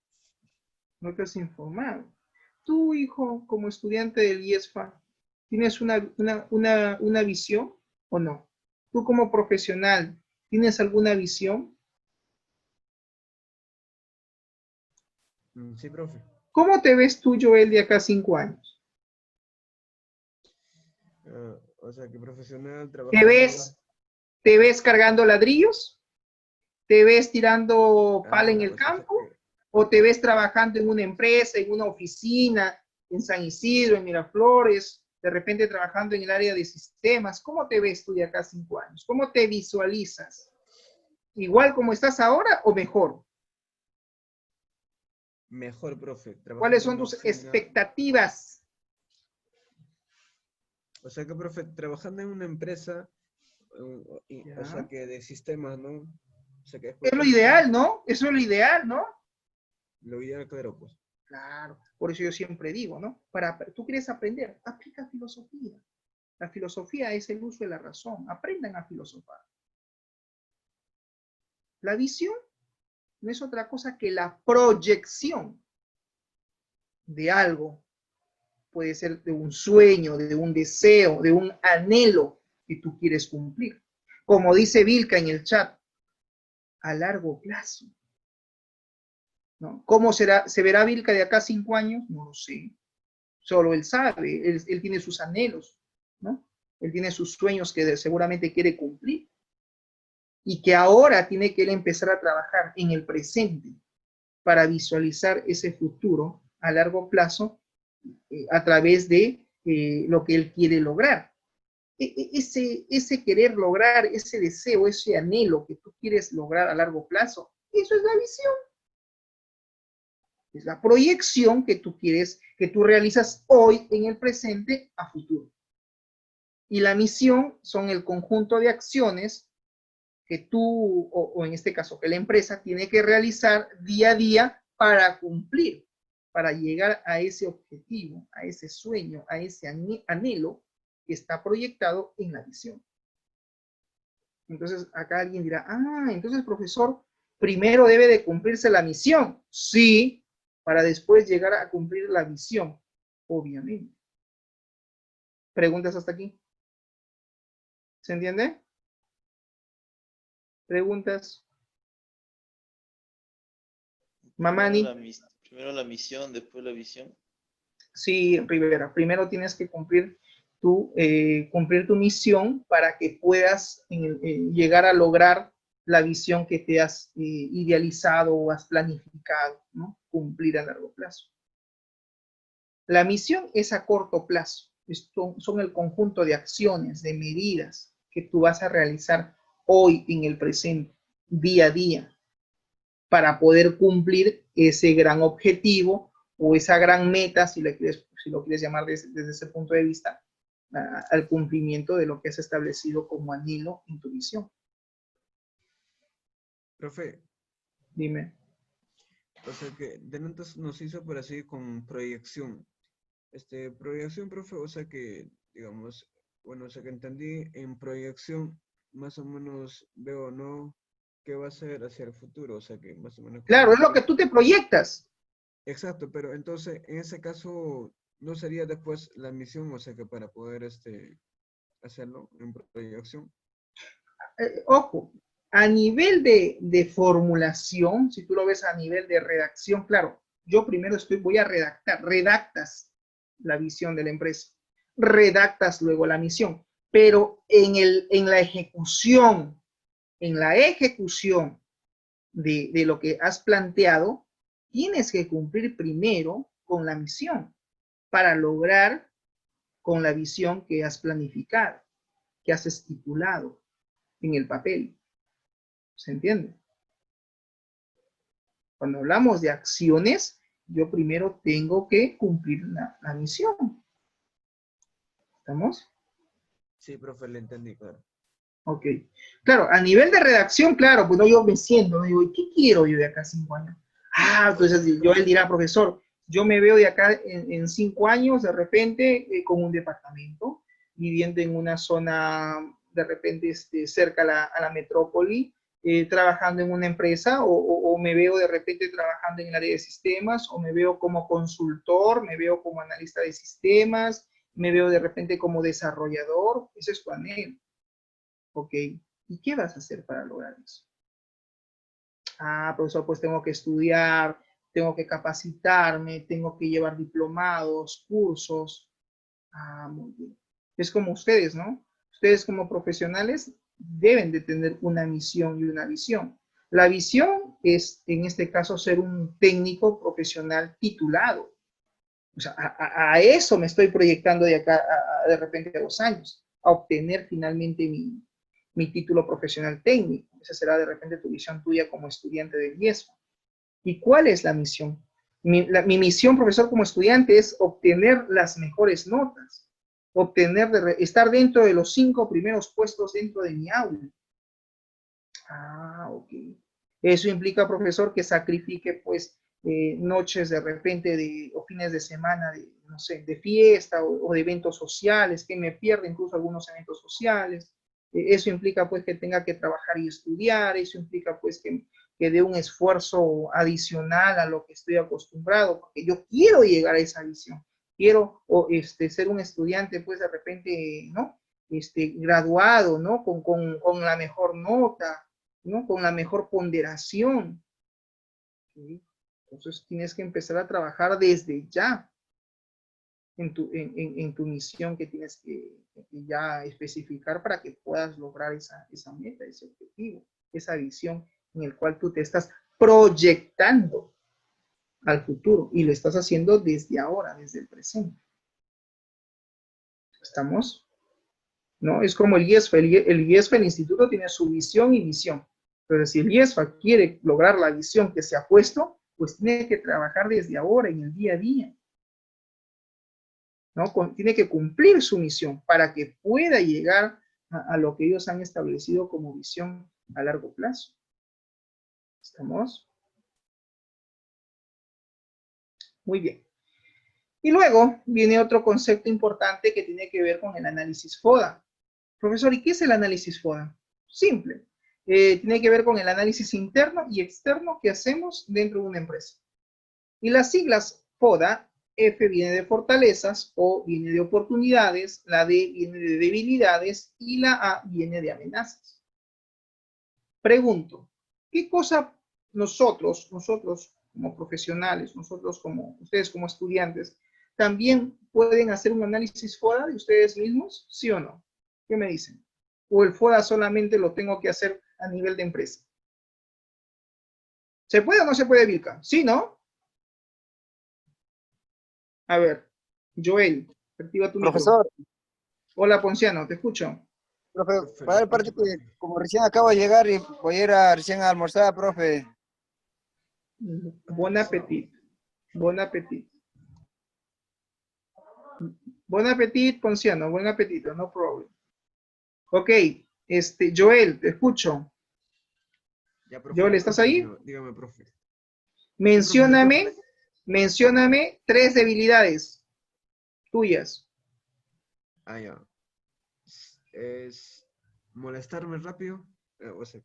No te has informado. Tú, hijo, como estudiante del IESFA, ¿tienes una visión o no? tú como profesional, ¿tienes alguna visión? Sí, profe. ¿Cómo te ves tú, Joel, de acá a 5 años? O sea, que profesional, ¿Te trabajando... ves cargando ladrillos? ¿Te ves tirando pala en el o sea campo? que- ¿O te ves trabajando en una empresa, en una oficina, en San Isidro, en Miraflores, de repente trabajando en el área de sistemas? ¿Cómo te ves tú de acá a 5 años? ¿Cómo te visualizas? ¿Igual como estás ahora o mejor? Mejor, profe. ¿Cuáles Trabajando en son una tus oficina. expectativas? O sea que, profe, trabajando en una empresa, o sea ¿Ya? que de sistemas, ¿no? O sea que Es después lo trabajar ideal, ¿no? Eso es lo ideal, ¿no? lo ideal, claro, pues. Claro, por eso yo siempre digo, ¿no? Tú quieres aprender, aplica filosofía. La filosofía es el uso de la razón. Aprendan a filosofar. La visión no es otra cosa que la proyección de algo. Puede ser de un sueño, de un deseo, de un anhelo que tú quieres cumplir. Como dice Vilca en el chat, a largo plazo. ¿No? ¿Cómo se verá Vilca de acá a 5 años? No lo sé. Solo él sabe, él tiene sus anhelos, ¿no? Él tiene sus sueños que seguramente quiere cumplir y que ahora tiene que él empezar a trabajar en el presente para visualizar ese futuro a largo plazo a través de lo que él quiere lograr. Ese querer lograr, ese deseo, ese anhelo que tú quieres lograr a largo plazo, eso es la visión. Es la proyección que tú quieres, que tú realizas hoy en el presente a futuro. Y la misión son el conjunto de acciones que tú, o en este caso, que la empresa tiene que realizar día a día para cumplir, para llegar a ese objetivo, a ese sueño, a ese anhelo que está proyectado en la visión. Entonces, acá alguien dirá, entonces, profesor, primero debe de cumplirse la misión. Sí, para después llegar a cumplir la visión, obviamente. ¿Preguntas hasta aquí? ¿Se entiende? ¿Preguntas? Mamani. Primero la misión, después la visión. Sí, Rivera, primero tienes que cumplir tu misión para que puedas llegar a lograr la visión que te has idealizado o has planificado, ¿no? Cumplir a largo plazo. La misión es a corto plazo, son el conjunto de acciones, de medidas que tú vas a realizar hoy en el presente, día a día, para poder cumplir ese gran objetivo o esa gran meta, si lo quieres llamar desde ese punto de vista, al cumplimiento de lo que has establecido como anhelo en tu visión. Profe, Dime. o sea que delante nos hizo por así con proyección. Proyección, profe, o sea que, digamos, bueno, o sea que entendí en proyección, más o menos veo, ¿no? ¿Qué va a ser hacia el futuro? O sea que más o menos Claro, es lo que proyecto. tú te proyectas. Exacto, pero entonces, en ese caso, ¿no sería después la misión? O sea que para poder hacerlo en proyección. Ojo, a nivel de formulación, si tú lo ves a nivel de redacción, claro, yo primero voy a redactas la visión de la empresa, redactas luego la misión, pero en la ejecución de lo que has planteado, tienes que cumplir primero con la misión para lograr con la visión que has planificado, que has estipulado en el papel. ¿Se entiende? Cuando hablamos de acciones, yo primero tengo que cumplir la misión. ¿Estamos? Sí, profe, le entendí, claro. Ok. Claro, a nivel de redacción, claro, pues no, yo me siento, digo, ¿y qué quiero yo de acá a 5 años? Entonces yo él dirá, profesor, yo me veo de acá en 5 años, de repente, con un departamento, viviendo en una zona, de repente, cerca a la metrópoli, trabajando en una empresa, o me veo de repente trabajando en el área de sistemas, o me veo como consultor, me veo como analista de sistemas, me veo de repente como desarrollador, ese es tu anhelo. Ok, ¿y qué vas a hacer para lograr eso? Ah, profesor, pues tengo que estudiar, tengo que capacitarme, tengo que llevar diplomados, cursos. Ah, muy bien. Es como ustedes, ¿no? Ustedes como profesionales deben de tener una misión y una visión. La visión es, en este caso, ser un técnico profesional titulado. O sea, a eso me estoy proyectando de acá de repente a 2 años, a obtener finalmente mi título profesional técnico. Esa será de repente tu visión tuya como estudiante del IESFA. ¿Y cuál es la misión? Mi misión, profesor, como estudiante es obtener las mejores notas, estar dentro de los 5 primeros puestos dentro de mi aula. Ah, ok. Eso implica, profesor, que sacrifique, pues, noches de repente o fines de semana de, no sé, de fiesta o de eventos sociales, que me pierda incluso algunos eventos sociales. Eso implica, pues, que tenga que trabajar y estudiar. Eso implica, pues, que dé un esfuerzo adicional a lo que estoy acostumbrado, porque yo quiero llegar a esa visión. Quiero ser un estudiante, pues, de repente, ¿no? Graduado, ¿no? Con la mejor nota, ¿no? Con la mejor ponderación. ¿Sí? Entonces tienes que empezar a trabajar desde ya en tu misión que tienes que ya especificar para que puedas lograr esa meta, ese objetivo, esa visión en el cual tú te estás proyectando al futuro y lo estás haciendo desde ahora, desde el presente. ¿Estamos? ¿No? Es como el IESFA. El IESFA, el instituto, tiene su visión y misión. Pero si el IESFA quiere lograr la visión que se ha puesto, pues tiene que trabajar desde ahora, en el día a día. ¿No? Tiene que cumplir su misión para que pueda llegar a lo que ellos han establecido como visión a largo plazo. ¿Estamos? Muy bien. Y luego viene otro concepto importante que tiene que ver con el análisis FODA. Profesor, ¿y qué es el análisis FODA? Simple. Tiene que ver con el análisis interno y externo que hacemos dentro de una empresa. Y las siglas FODA, F viene de fortalezas, O viene de oportunidades, la D viene de debilidades y la A viene de amenazas. Pregunto, ¿qué cosa nosotros como profesionales, ustedes como estudiantes, también pueden hacer un análisis FODA de ustedes mismos? ¿Sí o no? ¿Qué me dicen? ¿O el FODA solamente lo tengo que hacer a nivel de empresa? ¿Se puede o no se puede, Vilca? ¿Sí, no? A ver, Joel, activa tu micro. Profesor, Hola, Ponciano, te escucho. profe, para el parte que como recién acabo de llegar y voy a ir recién a almorzar, profe. Bon appetit. Bon appetit. Buen apetito, Ponciano, buen apetito, no problem. Ok, Joel, te escucho. Ya, profe, Joel, ya ¿estás escucho, ahí? dígame, profe. Mencióname 3 debilidades tuyas. Ah, ya. Es molestarme rápido. O sea,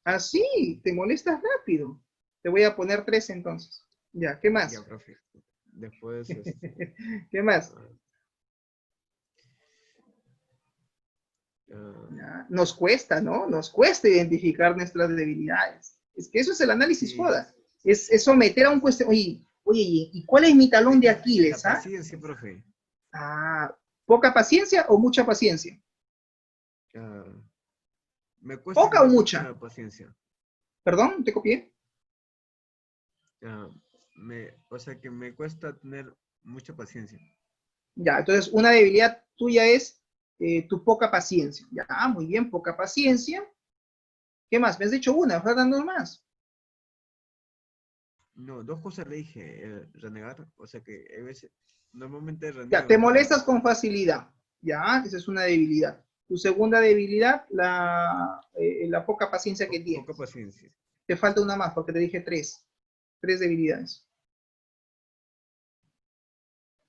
Ah, sí, te molestas rápido. Te voy a poner 3 entonces. Ya, ¿qué más? ya, profe. Después, ¿Qué más? ah, Ya, nos cuesta, ¿no? Nos cuesta identificar nuestras debilidades. Es que eso es el análisis sí, FODA. Es someter a un cuestión. Oye, ¿y cuál es mi talón de la Aquiles? ¿Ah? paciencia, profe. Ah, ¿poca paciencia o mucha paciencia? Ah, me cuesta ¿Poca o tener mucha? mucha paciencia. Perdón, te copié. Ah, o sea que me cuesta tener mucha paciencia. Ya, entonces una debilidad tuya es tu poca paciencia. Ya, muy bien, poca paciencia. ¿Qué más? Me has dicho una, faltan 2 más. No, 2 cosas le dije, renegar, o sea que a veces, normalmente Ya, reniego te mucho. molestas con facilidad. Ya, esa es una debilidad. Tu segunda debilidad, la poca paciencia que tienes. Poca paciencia. Te falta una más porque te dije 3. 3 debilidades.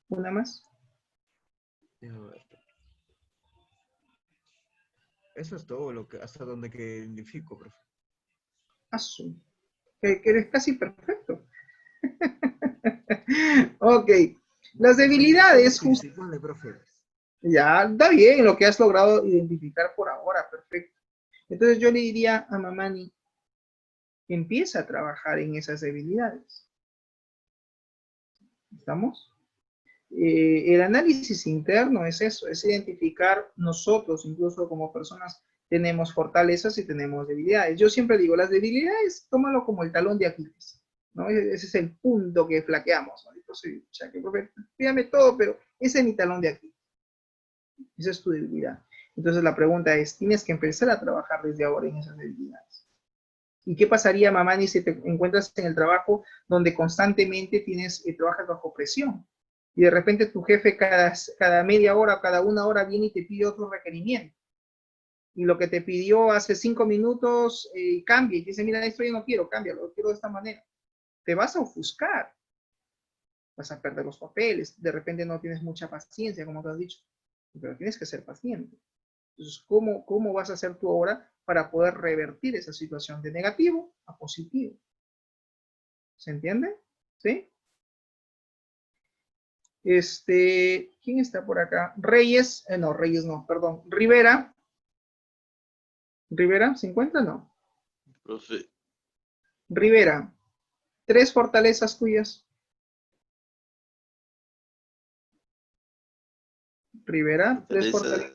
¿Una más? A ver. Eso es todo hasta donde que identifico, profe. Asu. Que eres casi perfecto. Ok. Las debilidades, principales, profe. Ya, está bien lo que has logrado identificar por ahora, perfecto. Entonces yo le diría a Mamani, empieza a trabajar en esas debilidades. ¿Estamos? El análisis interno es eso, es identificar nosotros, incluso como personas, tenemos fortalezas y tenemos debilidades. Yo siempre digo, las debilidades, tómalo como el talón de Aquiles, ¿no? Ese es el punto que flaqueamos, ¿no? Entonces, ya que, profe, pídame todo, pero ese es mi talón de Aquiles. Esa es tu debilidad. Entonces la pregunta es, tienes que empezar a trabajar desde ahora en esas debilidades. ¿Y qué pasaría, Mamani, si te encuentras en el trabajo donde constantemente trabajas bajo presión? Y de repente tu jefe cada media hora, cada una hora viene y te pide otro requerimiento. Y lo que te pidió hace 5 minutos cambia. Y te dice, mira, esto yo no quiero, cámbialo, lo quiero de esta manera. Te vas a ofuscar. Vas a perder los papeles. De repente no tienes mucha paciencia, como te has dicho. Pero tienes que ser paciente. Entonces, ¿cómo vas a hacer tú ahora para poder revertir esa situación de negativo a positivo? ¿Se entiende? ¿Sí? ¿Quién está por acá? Reyes, no, Reyes no, perdón. Rivera. ¿Rivera? ¿Se encuentra? No. Profe, Rivera, 3 fortalezas tuyas. Rivera, fortaleza,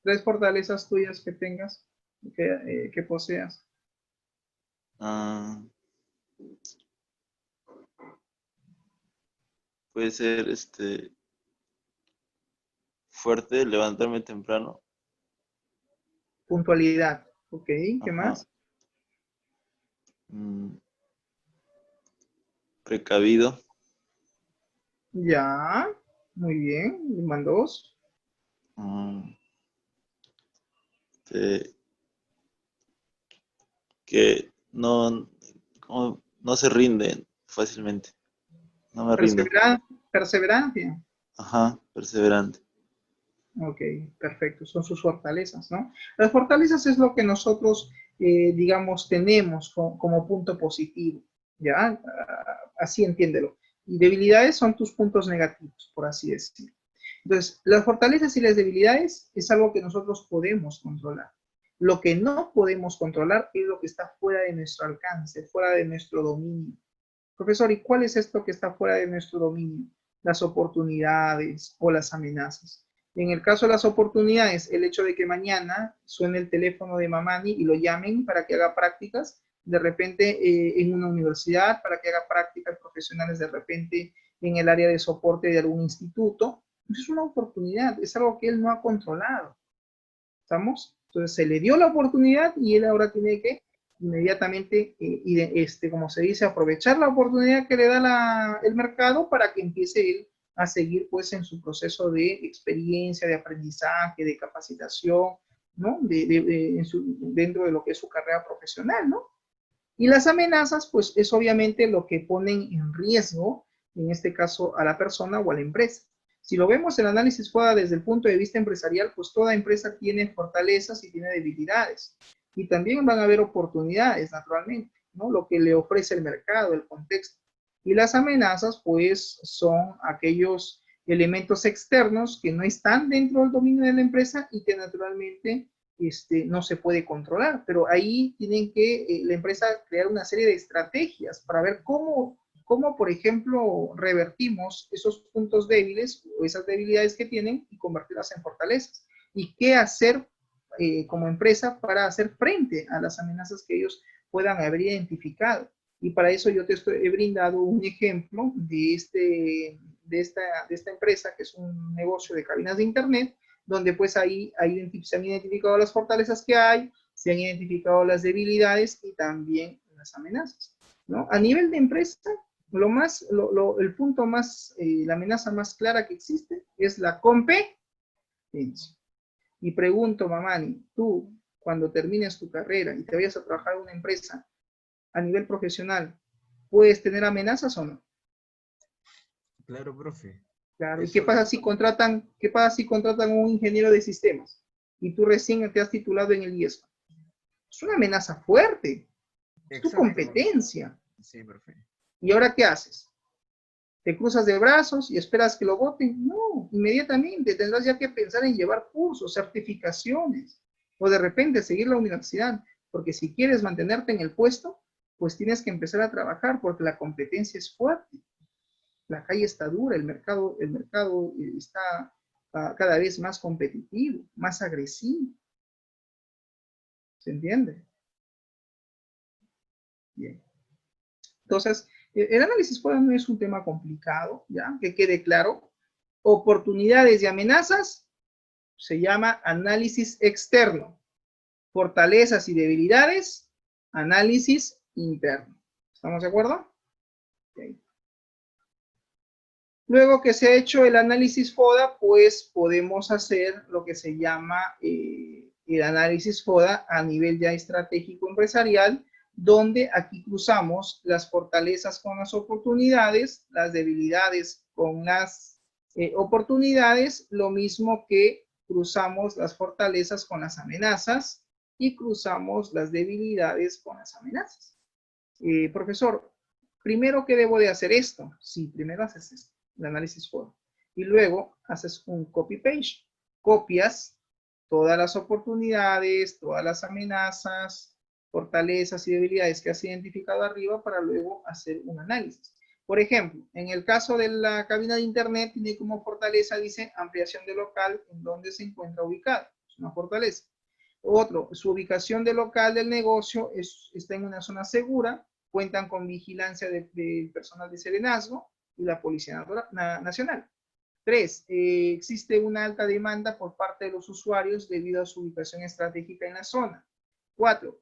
3 fortalezas tuyas que tengas, que poseas. puede ser fuerte, levantarme temprano. Puntualidad. Ok, ¿qué Ajá. más? Precavido. Ya, muy bien. Van 2. Que no se rinden fácilmente. No me rindo. Perseverancia. Ajá, perseverante. Ok, perfecto. Son sus fortalezas, ¿no? Las fortalezas es lo que nosotros, digamos, tenemos como punto positivo, ¿ya? Así entiéndelo. Y debilidades son tus puntos negativos, por así decirlo. Entonces, las fortalezas y las debilidades es algo que nosotros podemos controlar. Lo que no podemos controlar es lo que está fuera de nuestro alcance, fuera de nuestro dominio. Profesor, ¿y cuál es esto que está fuera de nuestro dominio? Las oportunidades o las amenazas. En el caso de las oportunidades, el hecho de que mañana suene el teléfono de Mamani y lo llamen para que haga prácticas, de repente en una universidad, para que haga prácticas profesionales, de repente en el área de soporte de algún instituto, pues es una oportunidad, es algo que él no ha controlado. ¿Estamos? Entonces se le dio la oportunidad y él ahora tiene que inmediatamente, como se dice, aprovechar la oportunidad que le da el mercado para que empiece él a seguir pues en su proceso de experiencia, de aprendizaje, de capacitación, ¿no? Dentro de lo que es su carrera profesional, ¿no? Y las amenazas, pues es obviamente lo que ponen en riesgo, en este caso, a la persona o a la empresa. Si lo vemos el análisis fuera desde el punto de vista empresarial, pues toda empresa tiene fortalezas y tiene debilidades. Y también van a haber oportunidades, naturalmente, ¿no? Lo que le ofrece el mercado, el contexto. Y las amenazas, pues, son aquellos elementos externos que no están dentro del dominio de la empresa y que naturalmente no se puede controlar. Pero ahí tienen que la empresa crear una serie de estrategias para ver cómo, por ejemplo, revertimos esos puntos débiles o esas debilidades que tienen y convertirlas en fortalezas. Y qué hacer como empresa para hacer frente a las amenazas que ellos puedan haber identificado. Y para eso yo he brindado un ejemplo de esta empresa, que es un negocio de cabinas de internet, donde pues ahí se han identificado las fortalezas que hay, se han identificado las debilidades y también las amenazas, ¿no? A nivel de empresa, el punto más, la amenaza más clara que existe es la competencia. Y pregunto, Mamani, tú, cuando termines tu carrera y te vayas a trabajar en una empresa a nivel profesional, ¿puedes tener amenazas o no? Claro, profe. Claro. ¿Y Eso qué pasa si contratan a un ingeniero de sistemas y tú recién te has titulado en el IESO? Es una amenaza fuerte. Es tu Exacto. competencia. Sí, profe. ¿Y ahora qué haces? ¿Te cruzas de brazos y esperas que lo voten? No, inmediatamente tendrás ya que pensar en llevar cursos, certificaciones, o de repente seguir la universidad, porque si quieres mantenerte en el puesto, pues tienes que empezar a trabajar porque la competencia es fuerte. La calle está dura, el mercado está cada vez más competitivo, más agresivo. ¿Se entiende? Bien. Entonces, el análisis FODA no es un tema complicado, ¿ya? Que quede claro. Oportunidades y amenazas se llama análisis externo. Fortalezas y debilidades, análisis interno. ¿Estamos de acuerdo? Okay. Luego que se ha hecho el análisis FODA, pues podemos hacer lo que se llama el análisis FODA a nivel ya estratégico empresarial, donde aquí cruzamos las fortalezas con las oportunidades, las debilidades con las oportunidades, lo mismo que cruzamos las fortalezas con las amenazas y cruzamos las debilidades con las amenazas. Profesor, primero, ¿qué debo de hacer esto? Sí, primero haces esto, el análisis FODA. Y luego haces un copy-paste. Copias todas las oportunidades, todas las amenazas, fortalezas y debilidades que has identificado arriba para luego hacer un análisis. Por ejemplo, en el caso de la cabina de internet, tiene como fortaleza, dice, ampliación de local en donde se encuentra ubicado. Es una fortaleza. Otro, su ubicación de local del negocio está en una zona segura, cuentan con vigilancia del personal de serenazgo y la Policía Nacional. 3, existe una alta demanda por parte de los usuarios debido a su ubicación estratégica en la zona. 4,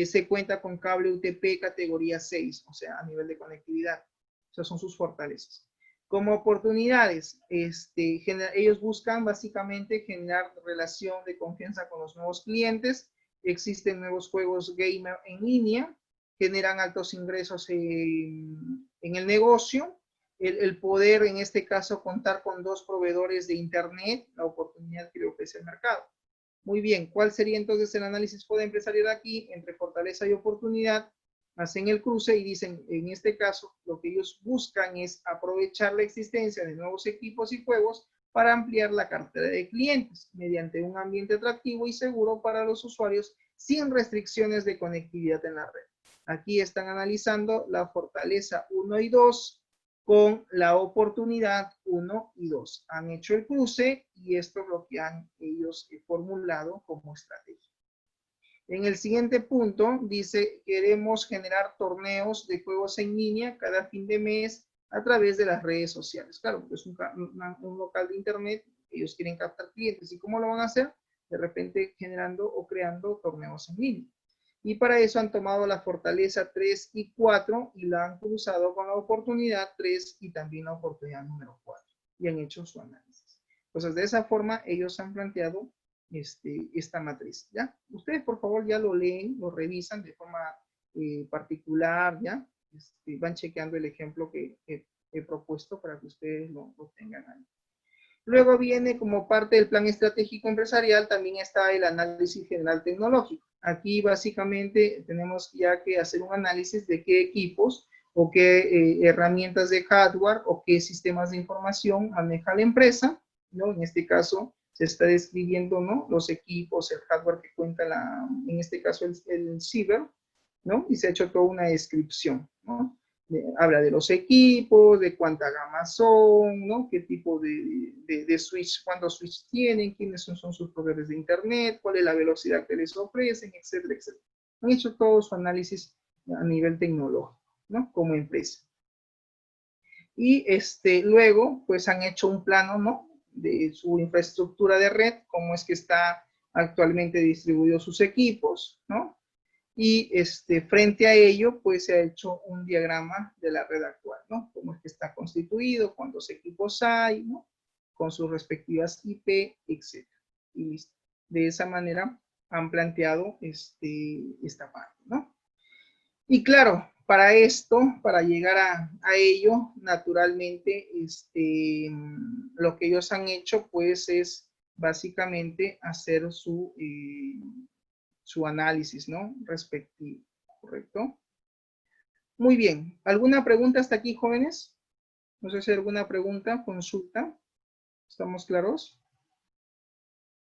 se cuenta con cable UTP categoría 6, o sea, a nivel de conectividad. Esas son sus fortalezas. Como oportunidades, ellos buscan básicamente generar relación de confianza con los nuevos clientes. Existen nuevos juegos gamer en línea, generan altos ingresos en el negocio. El poder, en este caso, contar con 2 proveedores de internet, la oportunidad que le ofrece el mercado. Muy bien, ¿cuál sería entonces el análisis FODA empresarial aquí? Entre fortaleza y oportunidad, hacen el cruce y dicen, en este caso, lo que ellos buscan es aprovechar la existencia de nuevos equipos y juegos para ampliar la cartera de clientes mediante un ambiente atractivo y seguro para los usuarios sin restricciones de conectividad en la red. Aquí están analizando la fortaleza 1 y 2 con la oportunidad 1 y 2. Han hecho el cruce y esto es lo que han ellos formulado como estrategia. En el siguiente punto dice, queremos generar torneos de juegos en línea cada fin de mes a través de las redes sociales. Claro, es un local de internet, ellos quieren captar clientes. ¿Y cómo lo van a hacer? De repente generando o creando torneos en línea. Y para eso han tomado la fortaleza 3 y 4 y la han cruzado con la oportunidad 3 y también la oportunidad número 4. Y han hecho su análisis. Entonces, de esa forma, ellos han planteado esta matriz, ¿ya? Ustedes, por favor, ya lo leen, lo revisan de forma particular, ¿ya? Van chequeando el ejemplo que he propuesto para que ustedes lo tengan ahí. Luego viene como parte del plan estratégico empresarial, también está el análisis general tecnológico. Aquí básicamente tenemos ya que hacer un análisis de qué equipos o qué herramientas de hardware o qué sistemas de información maneja la empresa, ¿no? En este caso se está describiendo, ¿no? Los equipos, el hardware que cuenta en este caso el ciber, ¿no? Y se ha hecho toda una descripción, ¿no? Habla de los equipos, de cuánta gama son, ¿no? Qué tipo de switch, cuántos switch tienen, quiénes son sus proveedores de internet, cuál es la velocidad que les ofrecen, etcétera, etcétera. Han hecho todo su análisis a nivel tecnológico, ¿no? Como empresa. Y luego, pues han hecho un plano, ¿no? De su infraestructura de red, cómo es que está actualmente distribuidos sus equipos, ¿no? Y frente a ello, pues se ha hecho un diagrama de la red actual, ¿no? Cómo es que está constituido, cuántos equipos hay, ¿no? Con sus respectivas IP, etc. Y listo. De esa manera han planteado esta parte, ¿no? Y claro, para esto, para llegar a ello, naturalmente, lo que ellos han hecho, pues, es básicamente hacer su análisis, ¿no? Respectivo, ¿correcto? Muy bien. ¿Alguna pregunta hasta aquí, jóvenes? No sé si hay alguna pregunta, consulta. ¿Estamos claros?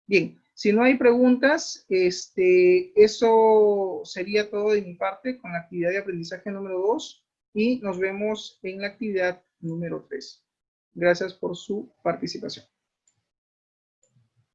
Bien, si no hay preguntas, eso sería todo de mi parte con la actividad de aprendizaje número 2 y nos vemos en la actividad número 3. Gracias por su participación.